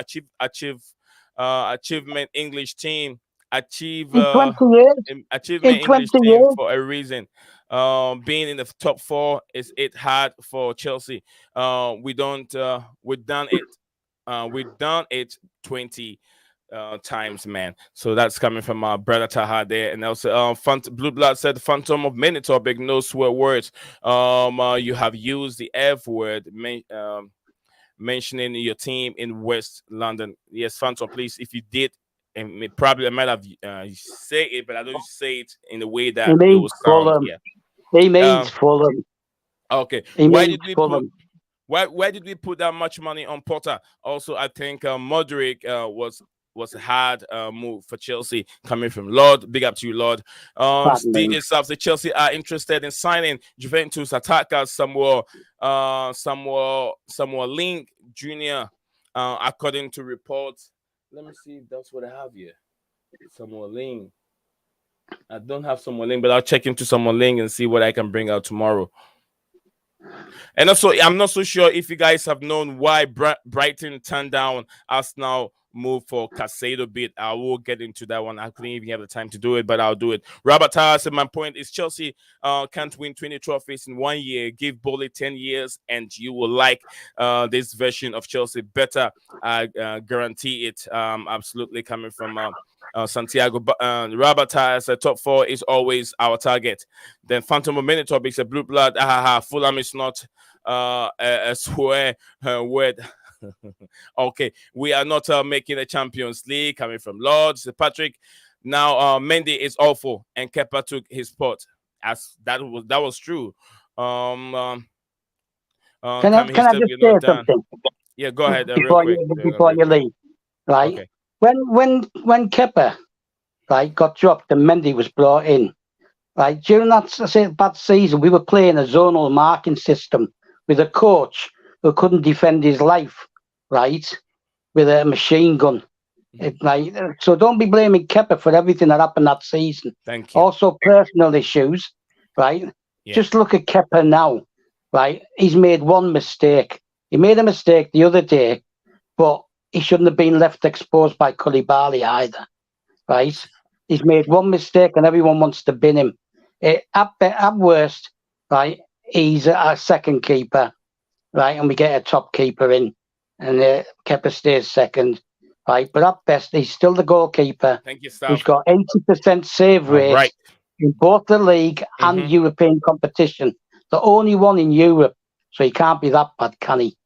Speaker 1: achievement English team.
Speaker 2: In 20 years, in
Speaker 1: Achievement English
Speaker 2: 20
Speaker 1: team
Speaker 2: years,
Speaker 1: for a reason. Being in the top four is it hard for Chelsea. We've done it. We've done it 20 times, man. So that's coming from our brother Taha there, and also Blue Blood said Phantom of Mini Topic, no swear words. You have used the F word. Mentioning your team in West London. Yes, Phantom, please, if you did, and probably I might have say it, but I don't say it in the way
Speaker 2: he
Speaker 1: that it will
Speaker 2: means
Speaker 1: sound.
Speaker 2: Fulham.
Speaker 1: Yeah.
Speaker 2: He means
Speaker 1: Um.
Speaker 2: Fulham.
Speaker 1: Okay.
Speaker 2: He means Fulham.
Speaker 1: Why did we put that much money on Potter? Also, I think Modric was a hard move for Chelsea coming from Lord. Big up to you, Lord.
Speaker 2: Pardon me.
Speaker 1: DJ Subs, the Chelsea are interested in signing Juventus attacker Samuel Link Jr. According to reports. Let me see if that's what I have here. Samuel Link. I don't have Samuel Link, but I'll check into Samuel Link and see what I can bring out tomorrow. And also, I'm not so sure if you guys have known why Brighton turned down Arsenal move for Casado bid. I will get into that one. I couldn't even have the time to do it, but I'll do it. Robert Tower said, my point is Chelsea can't win 20 trophies in 1 year. Give Bowley 10 years and you will like this version of Chelsea better. I guarantee it. Absolutely coming from Santiago. Robert Tower said, top four is always our target. Then Phantom of Many Topics said, Blue Blood. Fulham is not a swear word. Okay, we are not making a Champions League coming from Lords. Patrick, now Mendy is awful and Kepa took his spot. as that was true. Um, um,
Speaker 2: Can
Speaker 1: Come
Speaker 2: can
Speaker 1: here,
Speaker 2: I
Speaker 1: said
Speaker 2: just
Speaker 1: we're
Speaker 2: say
Speaker 1: not done.
Speaker 2: something
Speaker 1: Yeah, go ahead, real
Speaker 2: before
Speaker 1: quick,
Speaker 2: you leave? Right,
Speaker 1: Okay.
Speaker 2: when Kepa right got dropped and Mendy was brought in, right during that bad season, we were playing a zonal marking system with a coach who couldn't defend his life, right, with a machine gun.
Speaker 1: Mhm.
Speaker 2: Right, so don't be blaming Kepa for everything that happened that season.
Speaker 1: Thank you.
Speaker 2: Also, personal issues, right?
Speaker 1: Yeah.
Speaker 2: Just look at Kepa now, right? He's made one mistake. He made a mistake the other day, but he shouldn't have been left exposed by Koulibaly either, right? He's made one mistake and everyone wants to bin him. At worst, right, he's a second keeper, right, and we get a top keeper in, and Kepa stays second, right. But at best, he's still the goalkeeper
Speaker 1: Thank you,
Speaker 2: who's
Speaker 1: staff.
Speaker 2: got 80% save
Speaker 1: All
Speaker 2: rate
Speaker 1: right.
Speaker 2: in both the league and
Speaker 1: Mm-hmm.
Speaker 2: European competition. The only one in Europe, so he can't be that bad, can he?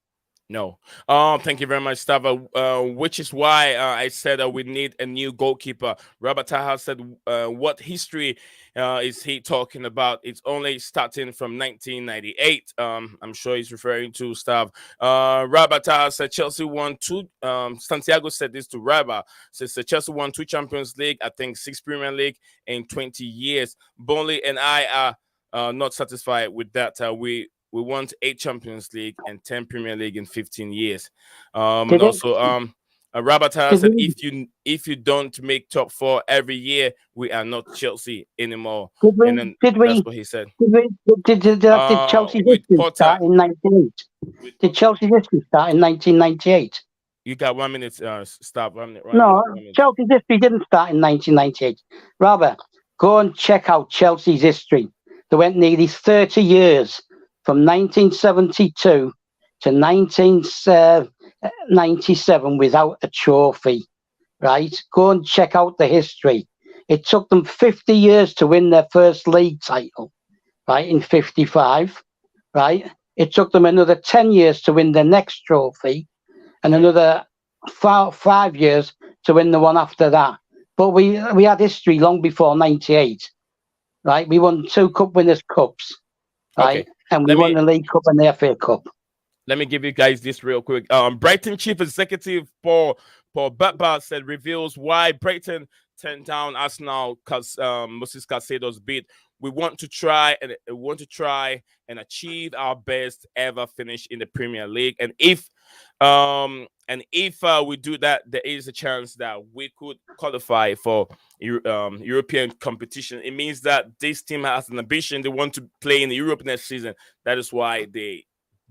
Speaker 1: No. Thank you very much, Stava. Which is why I said we need a new goalkeeper. Robert Taha said, "What history is he talking about? It's only starting from 1998." I'm sure he's referring to Stav. Robert Taha said Chelsea won two. Santiago said this to Rabba. Says Chelsea won two Champions League, I think six Premier League in 20 years. Bonley and I are not satisfied with that. We won 8 Champions League and 10 Premier League in 15 years. And
Speaker 2: Did it?
Speaker 1: also, Rabata
Speaker 2: Did
Speaker 1: said,
Speaker 2: we?
Speaker 1: if you don't make top four every year, we are not Chelsea anymore.
Speaker 2: Did we?
Speaker 1: And then
Speaker 2: Did
Speaker 1: that's
Speaker 2: we?
Speaker 1: what he said.
Speaker 2: Did we? Did Chelsea's
Speaker 1: With
Speaker 2: history
Speaker 1: Potter,
Speaker 2: start in 98?
Speaker 1: with
Speaker 2: Did
Speaker 1: Potter,
Speaker 2: Chelsea's history start in 1998?
Speaker 1: you got 1 minute. Stop. 1 minute.
Speaker 2: No,
Speaker 1: 1 minute.
Speaker 2: Chelsea's history didn't start in 1998. Rather, go and check out Chelsea's history. They went nearly 30 years from 1972 to 1997 without a trophy, right? Go and check out the history. It took them 50 years to win their first league title, right, in 55, right? It took them another 10 years to win their next trophy and
Speaker 1: Okay.
Speaker 2: another 5 years to win the one after that. But we had history long before '98, right? We won two cup winners' cups,
Speaker 1: Okay.
Speaker 2: right? And we
Speaker 1: Let
Speaker 2: won
Speaker 1: me
Speaker 2: the League Cup and the FA Cup.
Speaker 1: let me give you guys this real quick. Brighton chief executive Paul Batba said reveals why Brighton turned down Arsenal because Moses Caicedo's bid. We want to try and achieve our best ever finish in the Premier League, and if we do that, there is a chance that we could qualify for European competition. It means that this team has an ambition; they want to play in Europe next season. That is why they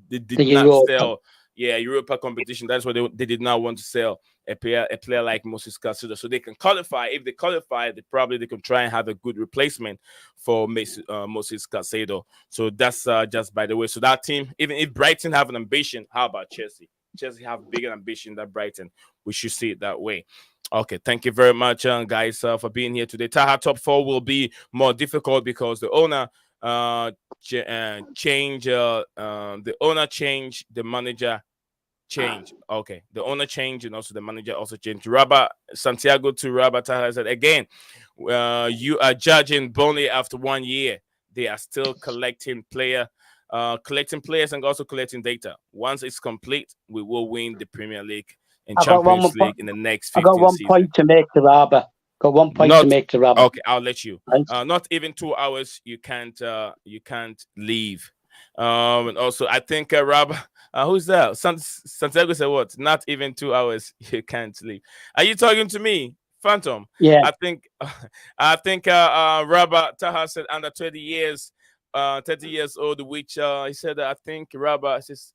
Speaker 2: The
Speaker 1: did not
Speaker 2: Europa.
Speaker 1: sell, yeah, Europa competition. That's why they did not want to sell a player like Moses Casido, so they can qualify. If they qualify, they can try and have a good replacement for Moses Casido. So that's just by the way. So that team, even if Brighton have an ambition, how about Chelsea? Chelsea have bigger ambition than Brighton. We should see it that way. Okay, thank you very much, guys, for being here today. Taha top four will be more difficult because the owner change the owner change, the manager change. Okay, the owner change and also the manager also change. Rabba Santiago to Rabba Taha said again, you are judging Burnley after 1 year. They are still collecting players and also collecting data. Once it's complete, we will win the Premier League and
Speaker 2: I got one
Speaker 1: Champions
Speaker 2: more.
Speaker 1: League in the next
Speaker 2: I got
Speaker 1: 15
Speaker 2: one
Speaker 1: season.
Speaker 2: point to make to Rabba. Got one point to
Speaker 1: Not
Speaker 2: make to Rabba.
Speaker 1: okay. I'll let you.
Speaker 2: Right?
Speaker 1: Not even 2 hours. You can't leave. And also, I think Rob, who's that? Santiago said what? Not even 2 hours. You can't leave. Are you talking to me, Phantom?
Speaker 2: Yeah.
Speaker 1: I think, Rabba Taha said under 20 years, 30 years old. Which he said that I think Rabba says.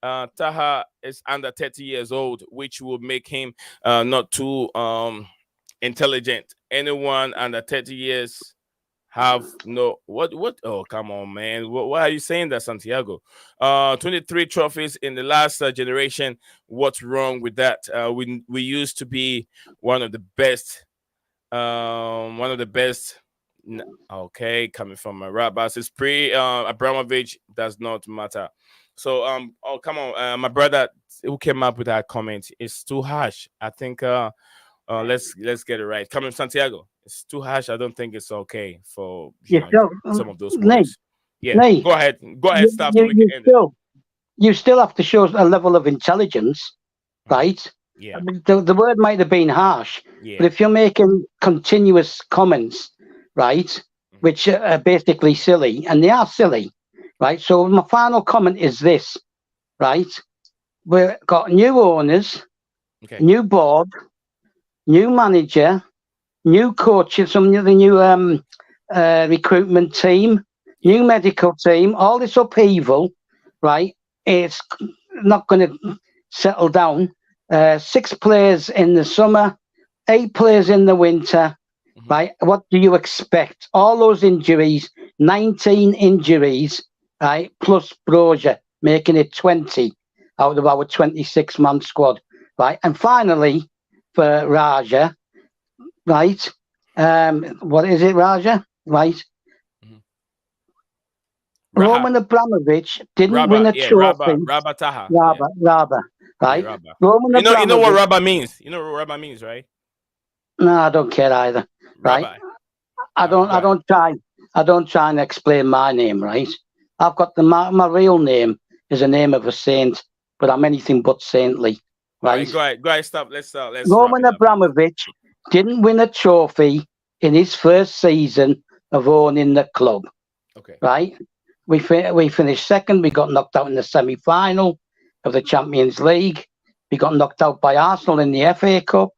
Speaker 1: Taha is under 30 years old, which will make him not too intelligent. Anyone under 30 years have no what oh come on man, why are you saying that, Santiago? 23 trophies in the last generation. What's wrong with that? We used to be one of the best, one of the best. Okay, coming from my rabbi says pre Abramovich does not matter. So oh come on, my brother who came up with that comment is too harsh. I think Let's get it right. Coming Santiago, it's too harsh. I don't think it's okay for
Speaker 2: You still,
Speaker 1: some of those
Speaker 2: Nate,
Speaker 1: words. Yeah,
Speaker 2: Nate,
Speaker 1: go ahead,
Speaker 2: you,
Speaker 1: stop so
Speaker 2: you,
Speaker 1: we can
Speaker 2: you
Speaker 1: end it.
Speaker 2: still, you still have to show a level of intelligence,
Speaker 1: Mhm.
Speaker 2: right? I
Speaker 1: Yeah,
Speaker 2: mean, the word might have been harsh, but
Speaker 1: yeah.
Speaker 2: if you're making continuous comments, right,
Speaker 1: Mhm.
Speaker 2: which are basically silly, and they are silly, right? So my final comment is this, right? We've got new owners,
Speaker 1: Okay.
Speaker 2: new board, new manager, new coaches, some of the new recruitment team,
Speaker 1: Yeah.
Speaker 2: new medical team, all this upheaval, right? It's not going to settle down. 6 players in the summer, 8 players in the winter,
Speaker 1: Hmm.
Speaker 2: right? What do you expect? All those injuries, 19 injuries, right? Plus Brozier, making it 20 out of our 26-man squad, right? And finally, for Raja, right? What is it, Raja? Right?
Speaker 1: Hmm. Raha,
Speaker 2: Roman Abramovich didn't win
Speaker 1: Rabba,
Speaker 2: a
Speaker 1: yeah, Rabba,
Speaker 2: trophy.
Speaker 1: Rabba Taha, yeah,
Speaker 2: Rabba,
Speaker 1: yeah,
Speaker 2: right?
Speaker 1: Rabba.
Speaker 2: Roman
Speaker 1: You know what
Speaker 2: Abramovich.
Speaker 1: Rabba means. You know what Rabba means, right?
Speaker 2: No, I don't care either. Right?
Speaker 1: Rabbi.
Speaker 2: I don't.
Speaker 1: Go
Speaker 2: I
Speaker 1: ahead.
Speaker 2: don't try. I don't try and explain my name. Right? I've got my real name is a name of a saint, but I'm anything but saintly.
Speaker 1: All right,
Speaker 2: Right?
Speaker 1: go ahead. Go ahead. Stop. Let's wrap
Speaker 2: Roman
Speaker 1: it up, please.
Speaker 2: Abramovich didn't win a trophy in his first season of owning the club.
Speaker 1: Okay.
Speaker 2: Right? We finished second. We got knocked out in the semi final of the Champions League. We got knocked out by Arsenal in the FA Cup.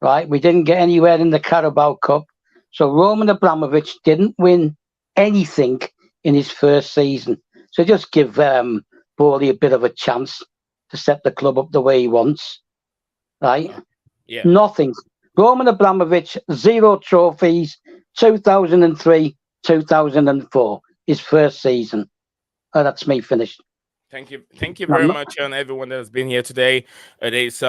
Speaker 2: Right? We didn't get anywhere in the Carabao Cup. So Roman Abramovich didn't win anything in his first season. So just give Bowley a bit of a chance to set the club up the way he wants. Right?
Speaker 1: Okay. Yeah.
Speaker 2: Nothing. Roman Abramovich, 0 trophies, 2003, 2004, his first season. Oh, that's me finished.
Speaker 1: Thank you. Thank you
Speaker 2: I'm
Speaker 1: very
Speaker 2: not-
Speaker 1: much, and everyone that has been here today. It is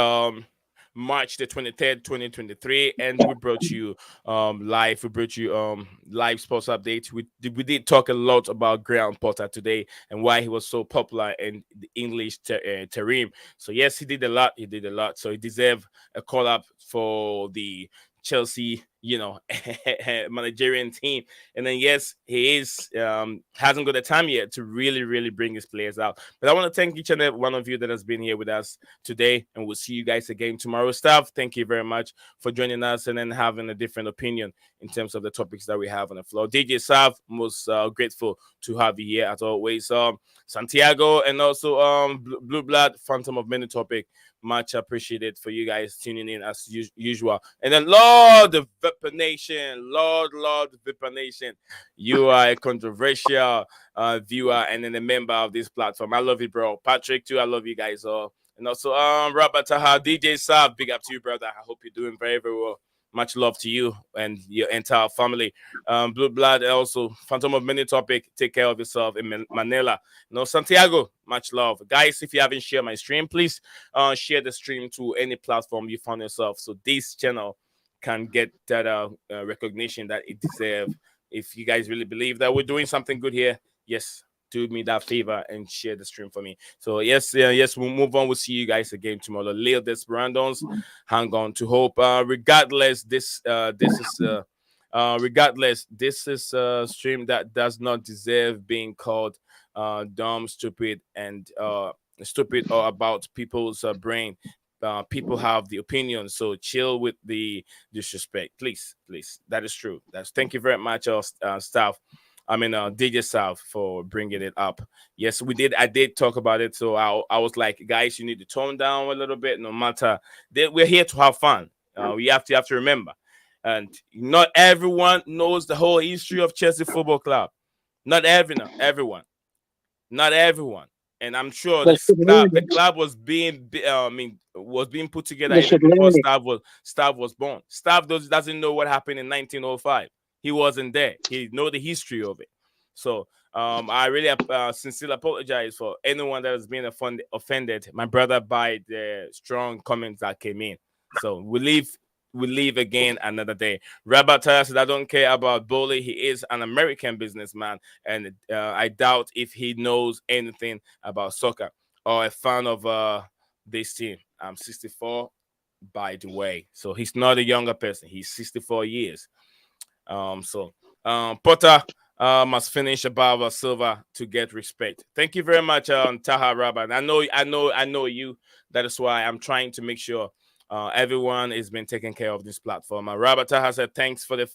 Speaker 1: March the 23rd, 2023, and we brought you live. We brought you live sports updates. We did talk a lot about Graham Potter today and why he was so popular in the English terrain. So yes, he did a lot. He did a lot. So he deserved a call up for the Chelsea, managerial team. And then yes, he is hasn't got the time yet to really bring his players out. But I want to thank each and every one of you that has been here with us today, and we'll see you guys again tomorrow. Staff, thank you very much for joining us and then having a different opinion in terms of the topics that we have on the floor. DJ Sav, most grateful to have you here as always. Santiago and also Blue Blood, Phantom of Many Topic. Much appreciated for you guys tuning in as usual. And then Lord the Vipper Nation, Lord Vipper Nation, you are a controversial viewer and then a member of this platform. I love you, bro. Patrick too, I love you guys all. And also Robert Taha, DJ Saab, big up to you, brother. I hope you're doing very well. Much love to you and your entire family. Blue Blood, also Phantom of Many Topic. Take care of yourself in Manila. No, Santiago, much love, guys. If you haven't shared my stream, please share the stream to any platform you found yourself, so this channel can get that recognition that it deserves. If you guys really believe that we're doing something good here, yes, do me that favor and share the stream for me. So yes, yes, we'll move on. We'll see you guys again tomorrow. Leo Desperandons, hang on to hope. Regardless, this is a stream that does not deserve being called dumb, stupid, and stupid or about people's brain. People have the opinion, so chill with the disrespect, please. That is true. That's thank you very much, staff. I mean, DJ South for bringing it up. Yes, we did. I did talk about it, so I was like, guys, you need to tone down a little bit. No matter that, we're here to have fun. We have to remember, and not everyone knows the whole history of Chelsea Football Club. Not everyone, not everyone. And I'm sure
Speaker 2: They should learn
Speaker 1: the
Speaker 2: it.
Speaker 1: club was was being put together
Speaker 2: They
Speaker 1: even
Speaker 2: should
Speaker 1: before
Speaker 2: learn it.
Speaker 1: Stav was born. Stav doesn't know what happened in 1905. He wasn't there. He know the history of it. So I really sincerely apologize for anyone that has been offended, my brother, by the strong comments that came in. So we leave again another day. Robert Tyler said, I don't care about Bowley. He is an American businessman, and I doubt if he knows anything about soccer or a fan of this team. I'm 64. by the way. So he's not a younger person. He's 64 years. Potter must finish above silver to get respect. Thank you very much, Taha Rabban. I know you. That is why I'm trying to make sure everyone has been taken care of this platform. Rabba Taha said, "Thanks for the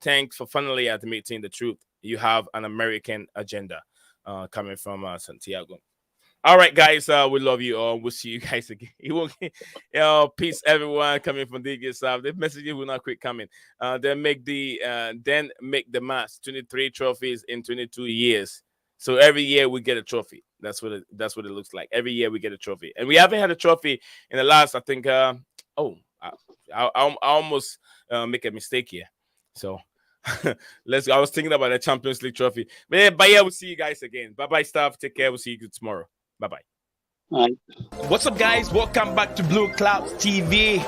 Speaker 1: thanks for finally admitting the truth. You have an American agenda." Coming from Santiago. All right, guys. We love you all. We'll see you guys again. Peace, everyone. Coming from DJ South. The messages will not quit coming. Then make the math. 23 trophies in 22 years. So every year we get a trophy. That's what it looks like. Every year we get a trophy, and we haven't had a trophy in the last. I think. I almost make a mistake here. So. Let's go. I was thinking about the Champions League trophy. But yeah, we'll see you guys again. Bye-bye, staff. Take care. We'll see you tomorrow. Bye-bye.
Speaker 2: Right.
Speaker 1: What's up, guys? Welcome back to Blue Clouds TV.